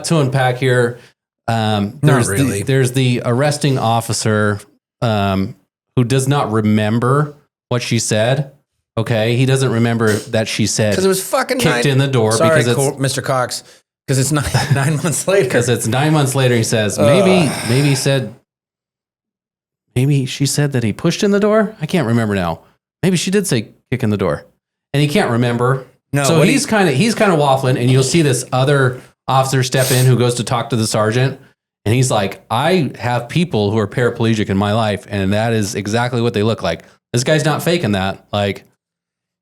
to unpack here. There's really. There's the arresting officer who does not remember what she said. Okay, he doesn't remember that she said because it was fucking kicked in the door. Sorry, because it's Mr. Cox. Because it's 9 months later. Because it's 9 months later. He says maybe she said that he pushed in the door. I can't remember now. Maybe she did say kick in the door, and he can't remember. No, so he's kind of waffling, and you'll see this other officer step in who goes to talk to the sergeant, and he's like, "I have people who are paraplegic in my life, and that is exactly what they look like. This guy's not faking that." Like,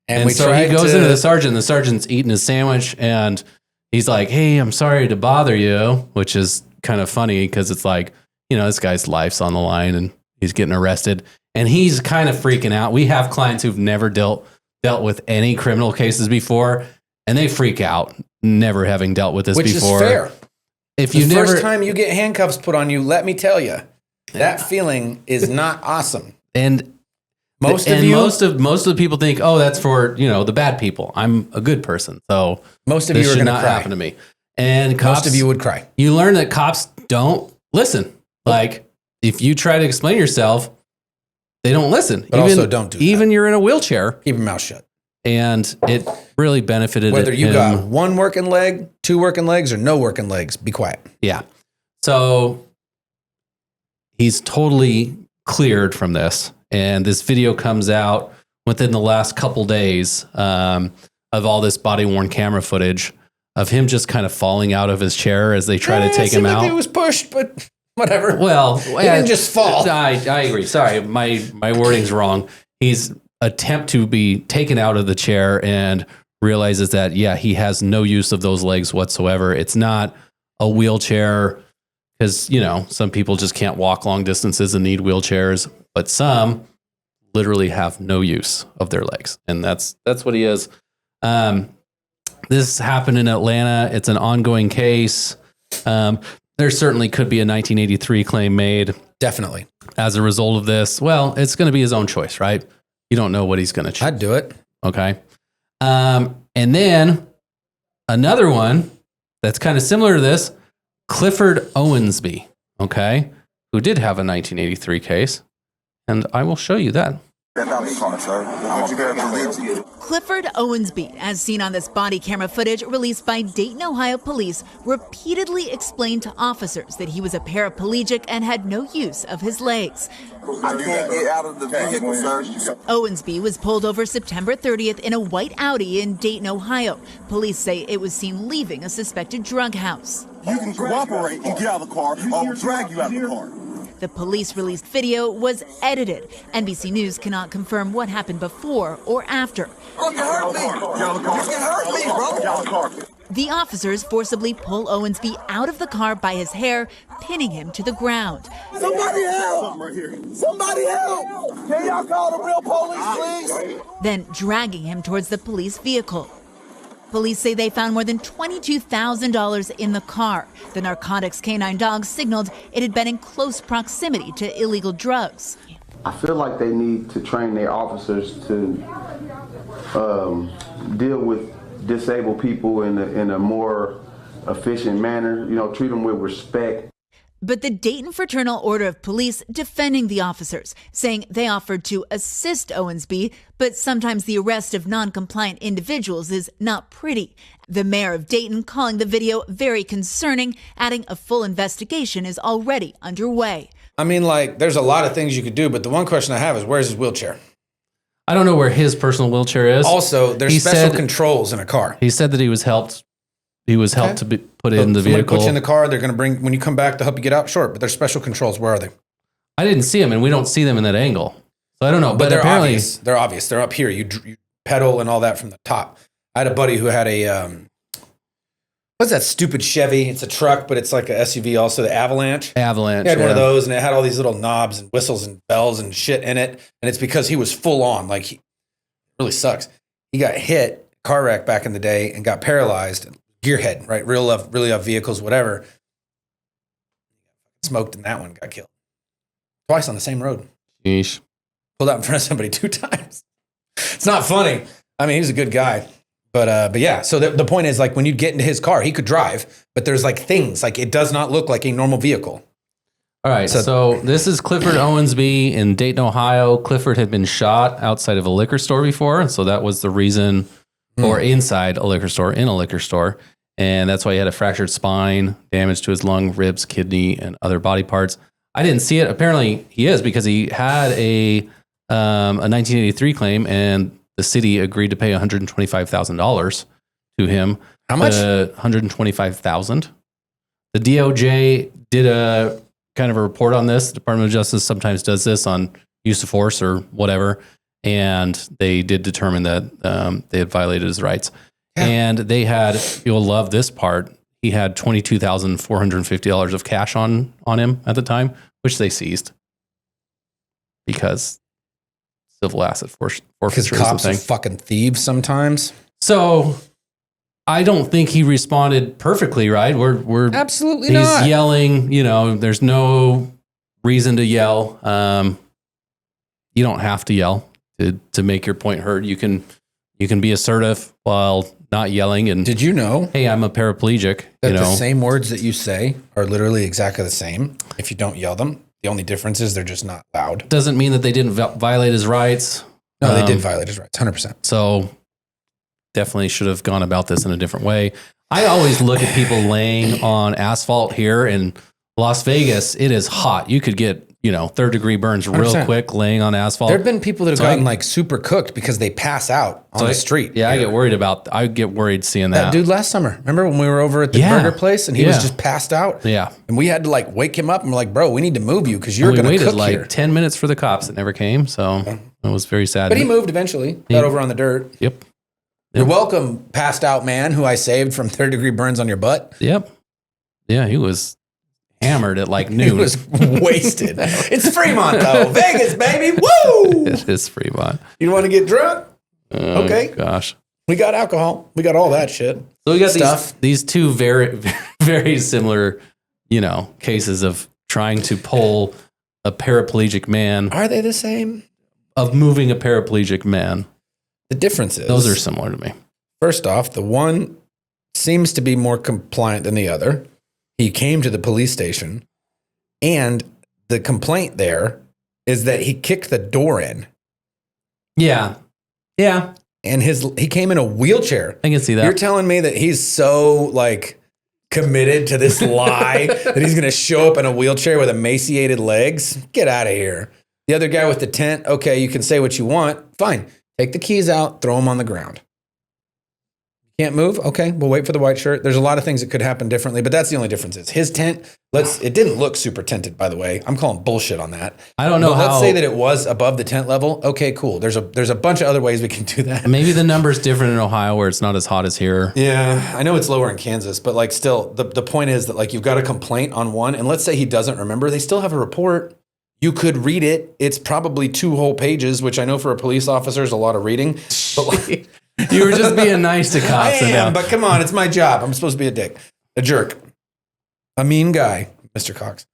and so he goes into the sergeant. The sergeant's eating his sandwich, and he's like, "Hey, I'm sorry to bother you," which is kind of funny because it's like, you know, this guy's life's on the line, and he's getting arrested. And he's kind of freaking out. We have clients who've never dealt with any criminal cases before, and they freak out, never having dealt with this before. Which is fair. If the you first time you get handcuffs put on you, let me tell you, that feeling is not awesome. And most of the people think, oh, that's for, you know, the bad people. I'm a good person, so most of you are going to cry. Happen to me. And cops, most of you would cry. You learn that cops don't listen. Like, if you try to explain yourself, they don't listen. But also don't do that. Even you're in a wheelchair. Keep your mouth shut. And it really benefited whether you him. got one working leg, two working legs, or no working legs. Be quiet. Yeah. So he's totally cleared from this. And this video comes out within the last couple days of all this body-worn camera footage of him just kind of falling out of his chair as they try to take him out. Like it was pushed, but... whatever. Well, he didn't just fall. I agree. Sorry, my wording's wrong. He's attempt to be taken out of the chair and realizes that, yeah, he has no use of those legs whatsoever. It's not a wheelchair because, you know, some people just can't walk long distances and need wheelchairs, but some literally have no use of their legs. And that's what he is. This happened in Atlanta. It's an ongoing case. There certainly could be a 1983 claim made. Definitely. As a result of this. Well, it's going to be his own choice, right? You don't know what he's going to choose. I'd do it. Okay. And then another one that's kind of similar to this, Clifford Owensby, okay, who did have a 1983 case. And I will show you that. Clifford Owensby, as seen on this body camera footage released by Dayton, Ohio police, repeatedly explained to officers that he was a paraplegic and had no use of his legs. I can't get out of the vehicle, sir. Owensby was pulled over September 30th in a white Audi in Dayton, Ohio. Police say it was seen leaving a suspected drug house. You can cooperate and get out of the car, or I'll drag you out of the car. The police-released video was edited. NBC News cannot confirm what happened before or after. You can hurt me. You can hurt me, bro. The officers forcibly pull Owensby out of the car by his hair, pinning him to the ground. Somebody help! Somebody help! Can y'all call the real police, please? Then dragging him towards the police vehicle. Police say they found more than $22,000 in the car. The narcotics canine dog signaled it had been in close proximity to illegal drugs. I feel like they need to train their officers to deal with disabled people in a more efficient manner, treat them with respect. But the Dayton Fraternal Order of Police defending the officers, saying they offered to assist Owensby, but sometimes the arrest of non-compliant individuals is not pretty. The mayor of Dayton calling the video very concerning, adding a full investigation is already underway. I mean, there's a lot of things you could do, but the one question I have is, where's his wheelchair? I don't know where his personal wheelchair is. Also, there's special controls in a car. He said that he was helped. He was helped to be put in the vehicle. Put you in the car. They're going to bring, when you come back to help you get out, sure. But there's special controls. Where are they? I didn't see them, and we don't see them in that angle. So I don't know. But they're apparently obvious. They're obvious. They're up here. You pedal and all that from the top. I had a buddy who had a, what's that stupid Chevy? It's a truck, but it's like a SUV also, the Avalanche. Avalanche. He had one of those, and it had all these little knobs and whistles and bells and shit in it. And it's because he was full on. He really sucks. He got hit, car wreck back in the day, and got paralyzed. Gearhead, right? Really love vehicles, whatever. Smoked in that one, got killed. Twice on the same road. Yeesh. Pulled out in front of somebody 2 times. It's not funny. I mean, he's a good guy. But yeah, so the point is, when you get into his car, he could drive, but there's things, it does not look like a normal vehicle. All right, so this is Clifford Owensby in Dayton, Ohio. Clifford had been shot outside of a liquor store before, and so that was the reason, or inside a liquor store, in a liquor store. And that's why he had a fractured spine, damage to his lung, ribs, kidney, and other body parts. I didn't see it. Apparently he is, because he had a 1983 claim, and the city agreed to pay $125,000 to him. How much? $125,000. The DOJ did a kind of a report on this. The Department of Justice sometimes does this on use of force or whatever, and they did determine that they had violated his rights. And they had, you'll love this part, he had $22,450 of cash on him at the time, which they seized because civil asset forfeiture. Because cops are fucking thieves sometimes. So I don't think he responded perfectly, right? We're absolutely he's not. He's yelling, there's no reason to yell. You don't have to yell to make your point heard. You can be assertive while not yelling. And did you know? Hey, I'm a paraplegic. That the same words that you say are literally exactly the same if you don't yell them. The only difference is they're just not loud. Doesn't mean that they didn't violate his rights. No, they did violate his rights, 100%. So definitely should have gone about this in a different way. I always look at people laying on asphalt here in Las Vegas. It is hot. You could get, 3rd-degree burns real 100%. quick laying on asphalt. There have been people that have gotten super cooked because they pass out on the street. Yeah, I get worried seeing that. That dude last summer. Remember when we were over at the burger place and he was just passed out? Yeah. And we had to wake him up and we're like, bro, we need to move you because you're going to cook waited here. 10 minutes for the cops that never came. So it was very sad. But he moved eventually. Got over on the dirt. Yep. You're welcome, passed out man who I saved from 3rd-degree burns on your butt. Yep. Yeah, he was hammered at noon. He was wasted. It's Fremont though. Vegas, baby. Woo! It is Fremont. You want to get drunk? Okay. Gosh. We got alcohol. We got all that shit. So we got stuff. These 2 very, very similar, cases of trying to pull a paraplegic man. Are they the same? Of moving a paraplegic man. The difference is those are similar to me. First off, the one seems to be more compliant than the other. He came to the police station, and the complaint there is that he kicked the door in. Yeah. Yeah. And he came in a wheelchair. I can see that. You're telling me that he's so committed to this lie that he's going to show up in a wheelchair with emaciated legs? Get out of here. The other guy with the tent, okay, you can say what you want. Fine. Take the keys out, throw them on the ground. Can't move? Okay, we'll wait for the white shirt. There's a lot of things that could happen differently, but that's the only difference is his tent It didn't look super tinted, by the way. I'm calling bullshit on that. I don't know but how. Let's say that it was above the tent level. Okay, cool. There's a bunch of other ways we can do that. Maybe the number's different in Ohio where it's not as hot as here. Yeah, I know it's lower in Kansas, but like still, the point is that like you've got a complaint on one, and let's say he doesn't remember, they still have a report. You could read it. It's probably 2 whole pages, which I know for a police officer is a lot of reading. But like, you were just being nice to cops. I am, but come on, it's my job. I'm supposed to be a dick, a jerk, a mean guy, Mr. Cox.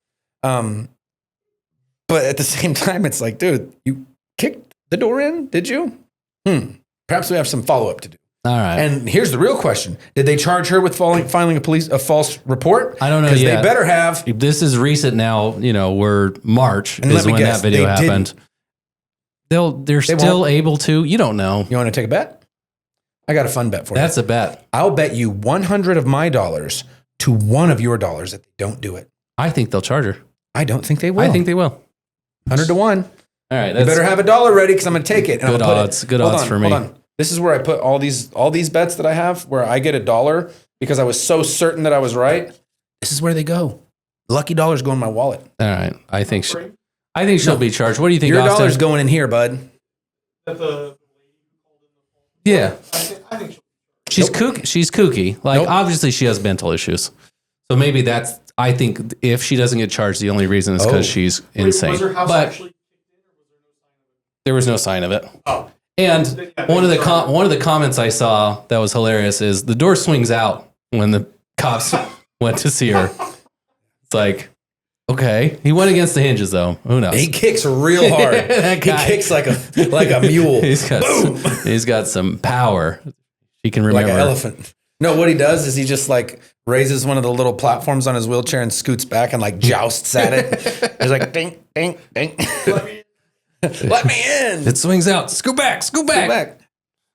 But at the same time, it's like, dude, you kicked the door in, did you? Perhaps we have some follow-up to do. All right. And here's the real question. Did they charge her with filing a false report? I don't know Because yet. they better have. This is recent now, we're March And is let me when guess, that video they happened. They're still won't. able to. You don't know. You want to take a bet? I got a fun bet for you. That's a bet. I'll bet you 100 of my dollars to one of your dollars that they don't do it. I think they'll charge her. I don't think they will. I think they will. 100 to 1. All right. You better have a dollar ready because I'm going to take it. And Good I'm gonna odds. Good odds for me. Hold on. This is where I put all these bets that I have where I get a dollar because I was so certain that I was right. This is where they go. Lucky dollars go in my wallet. All right. I think she'll be charged. What do you think, Your Austin? dollar's going in here, bud. Yeah. I think She's kooky. She's kooky. Like, obviously she has mental issues. So maybe that's, I think if she doesn't get charged, the only reason is because she's insane. Was her house But actually there was no sign of it. Oh. And one of the comments I saw that was hilarious is the door swings out when the cops went to see her. It's like, okay, he went against the hinges though. Who knows? He kicks real hard. That guy. He kicks like a mule. He's got some power. He can remember. Like an elephant. No, what he does is he just like raises one of the little platforms on his wheelchair and scoots back and like jousts at it. He's like, ding, ding, ding. Let me in. It swings out. Scoot back. Scoot back.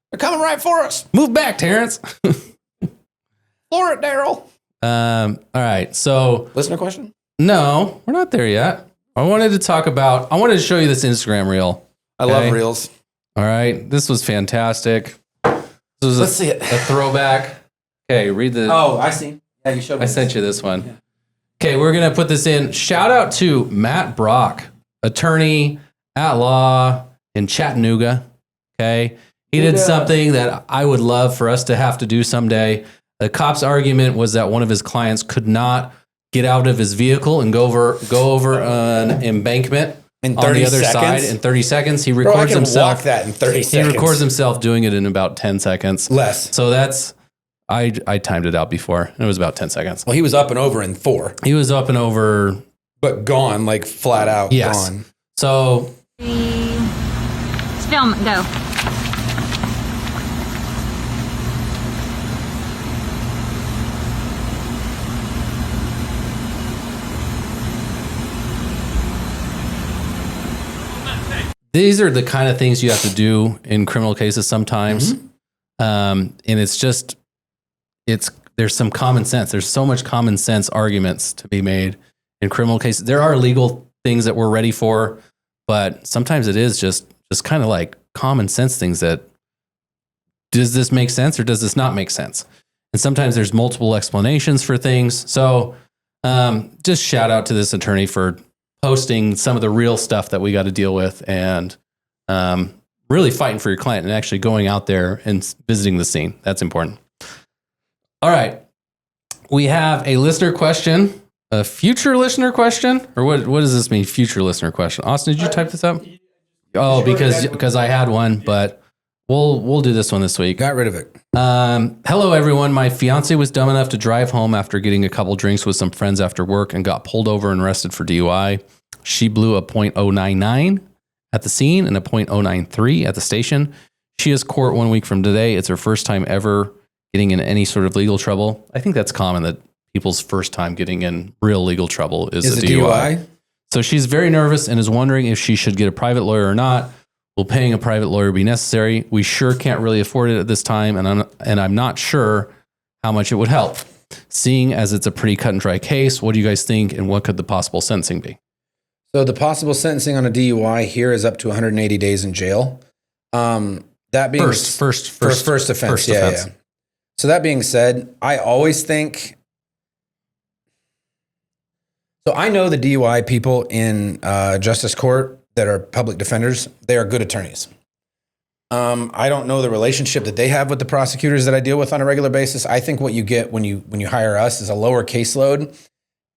They're coming right for us. Move back, Terrence. Floor it, Daryl. All right. So, listener question? No, we're not there yet. I wanted to show you this Instagram reel. I love reels. All right. This was fantastic. This was Let's see it. A throwback. Okay, read the. Oh, I see. Yeah, you showed me. I sent you this one. Yeah. Okay, we're going to put this in. Shout out to Matt Brock, attorney at law in Chattanooga. Okay. He did something that I would love for us to have to do someday. The cop's argument was that one of his clients could not get out of his vehicle and go over an embankment in 30 on the other seconds? side in 30 seconds. He records himself. Walk that in 30 seconds. He records himself doing it in about 10 seconds. Less. So that's, I timed it out before. And it was about 10 seconds. Well, he was up and over in 4. He was up and over. But gone, like flat out gone. So. Let's film it, go. These are the kind of things you have to do in criminal cases sometimes. And it's just, there's some common sense. There's so much common sense arguments to be made in criminal cases. There are legal things that we're ready for, but sometimes it is just kind of like common sense things that, does this make sense or does this not make sense? And sometimes there's multiple explanations for things. So just shout out to this attorney for posting some of the real stuff that we got to deal with and really fighting for your client and actually going out there and visiting the scene. That's important. All right. We have a listener question, a future listener question, or what does this mean? Future listener question. Austin, did you type this up? Oh, because I had one, but we'll do this one this week. Got rid of it. Hello, everyone. My fiance was dumb enough to drive home after getting a couple drinks with some friends after work and got pulled over and arrested for DUI. She blew a .099 at the scene and a .093 at the station. She is court 1 week from today. It's her first time ever getting in any sort of legal trouble. I think that's common that people's first time getting in real legal trouble is a DUI. So she's very nervous and is wondering if she should get a private lawyer or not. Will paying a private lawyer be necessary? We sure can't really afford it at this time, and I'm not sure how much it would help. Seeing as it's a pretty cut and dry case, what do you guys think, and what could the possible sentencing be? So the possible sentencing on a DUI here is up to 180 days in jail. That being first offense. Yeah. So that being said, I always think So I know the DUI people in justice court that are public defenders. They are good attorneys. I don't know the relationship that they have with the prosecutors that I deal with on a regular basis. I think what you get when you hire us is a lower caseload,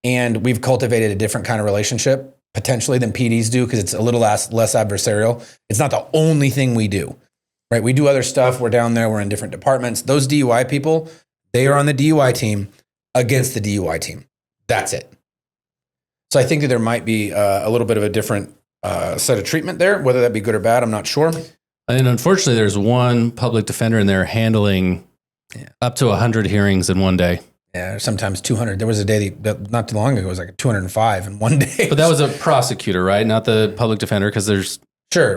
and we've cultivated a different kind of relationship potentially than PDs do because it's a little less adversarial. It's not the only thing we do, right? We do other stuff. We're down there. We're in different departments. Those DUI people, they are on the DUI team against the DUI team. That's it. So I think that there might be a little bit of a different set of treatment there. Whether that be good or bad, I'm not sure. And unfortunately, there's one public defender in there handling up to 100 hearings in one day. Yeah, sometimes 200. There was a day that not too long ago, it was like 205 in one day. But that was a prosecutor, right? Not the public defender, because there's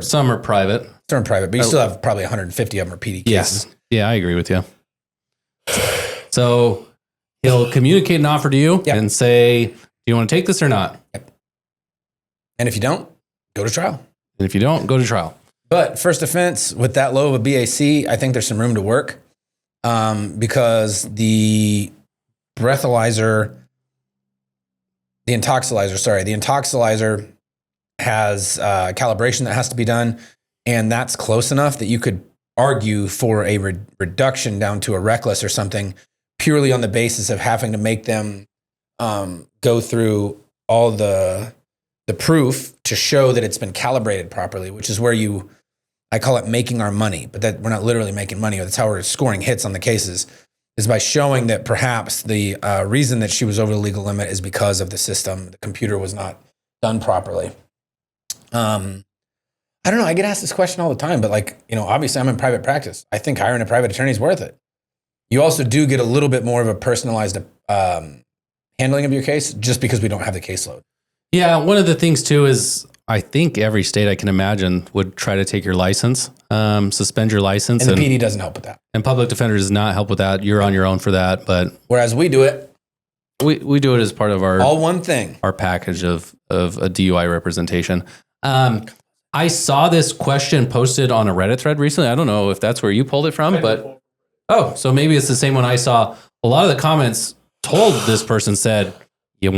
some are private. Some are private, but you still have probably 150 of them are PD cases. Yes. Yeah, I agree with you. So he'll communicate an offer to you and say, do you want to take this or not? Yep. And if you don't, go to trial. And if you don't, go to trial. But first offense with that low of a BAC, I think there's some room to work because the breathalyzer, the intoxilizer has calibration that has to be done. And that's close enough that you could argue for a reduction down to a reckless or something purely on the basis of having to make them go through all the proof to show that it's been calibrated properly, which is where I call it making our money, but that we're not literally making money. That's how we're scoring hits on the cases, is by showing that perhaps the reason that she was over the legal limit is because of the system. The computer was not done properly. I don't know. I get asked this question all the time, but obviously I'm in private practice. I think hiring a private attorney is worth it. You also do get a little bit more of a personalized handling of your case just because we don't have the caseload. Yeah. One of the things too is I think every state I can imagine would try to take your license, suspend your license. And the PD doesn't help with that. And public defender does not help with that. You're on your own for that. But whereas we do it. We do it as part of our all one thing, our package of a DUI representation. I saw this question posted on a Reddit thread recently. I don't know if that's where you pulled it from, but so maybe it's the same one I saw. A lot of the comments told this person said, you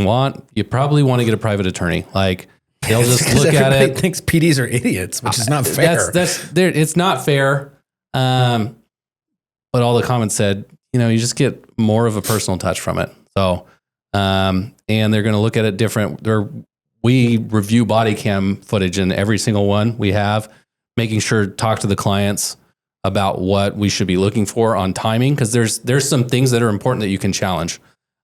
probably want to get a private attorney. Like they'll just look at it. Everybody thinks PDs are idiots, which is not fair. It's not fair. But all the comments said, you just get more of a personal touch from it. So, and they're going to look at it different. We review body cam footage in every single one we have, making sure to talk to the clients about what we should be looking for on timing. Cause there's some things that are important that you can challenge,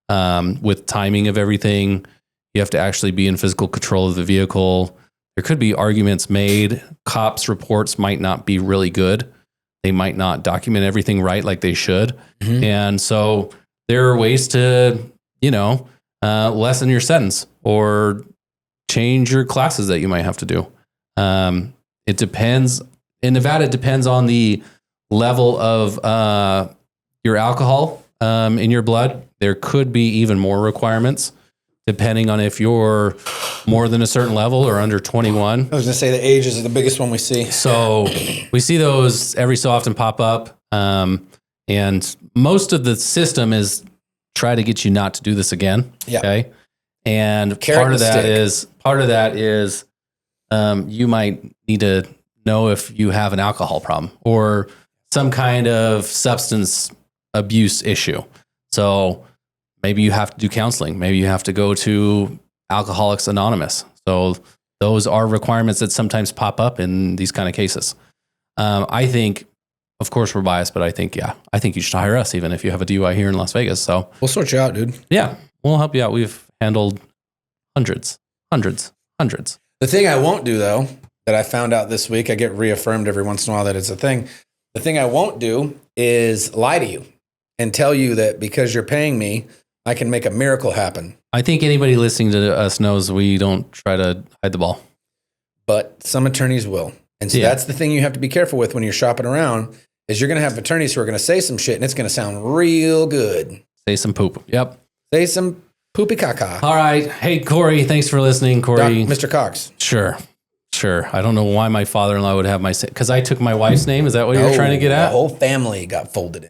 with timing of everything. You have to actually be in physical control of the vehicle. There could be arguments made. Cops' reports might not be really good. They might not document everything right like they should. Mm-hmm. And so there are ways to, lessen your sentence or change your classes that you might have to do. It depends. In Nevada, it depends on the level of your alcohol in your blood. There could be even more requirements depending on if you're more than a certain level or under 21. I was going to say the age is the biggest one we see. So we see those every so often pop up. And most of the system is try to get you not to do this again. Yeah. Okay. And part of that is you might need to know if you have an alcohol problem or some kind of substance abuse issue. So maybe you have to do counseling. Maybe you have to go to Alcoholics Anonymous. So those are requirements that sometimes pop up in these kind of cases. I think, of course, we're biased, but I think you should hire us even if you have a DUI here in Las Vegas. So we'll sort you out, dude. Yeah, we'll help you out. We've handled hundreds. The thing I won't do, though, that I found out this week, I get reaffirmed every once in a while that it's a thing. The thing I won't do is lie to you and tell you that because you're paying me, I can make a miracle happen. I think anybody listening to us knows we don't try to hide the ball. But some attorneys will. And so that's the thing you have to be careful with when you're shopping around is you're going to have attorneys who are going to say some shit and it's going to sound real good. Say some poop. Yep. Say some poopy caca. All right. Hey, Corey, thanks for listening, Corey. Mr. Cox. Sure. I don't know why my father-in-law would have because I took my wife's name. Is that what you're trying to get at? The whole family got folded in.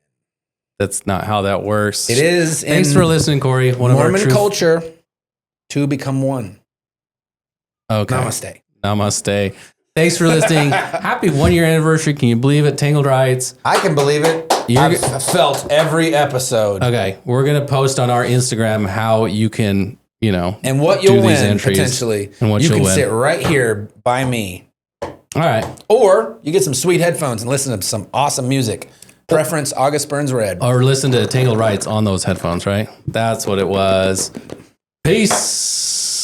That's not how that works. It is. Thanks for listening, Corey. Mormon culture. Two become one. Okay. Namaste. Namaste. Thanks for listening. Happy 1 year anniversary. Can you believe it? Tangled Rights. I can believe it. I've felt every episode. Okay. We're going to post on our Instagram how you can, and what you'll win potentially. And what you you'll can win. sit right here by me. All right. Or you get some sweet headphones and listen to some awesome music. Preference August Burns Red. Or listen to Tangled Rights on those headphones, right? That's what it was. Peace.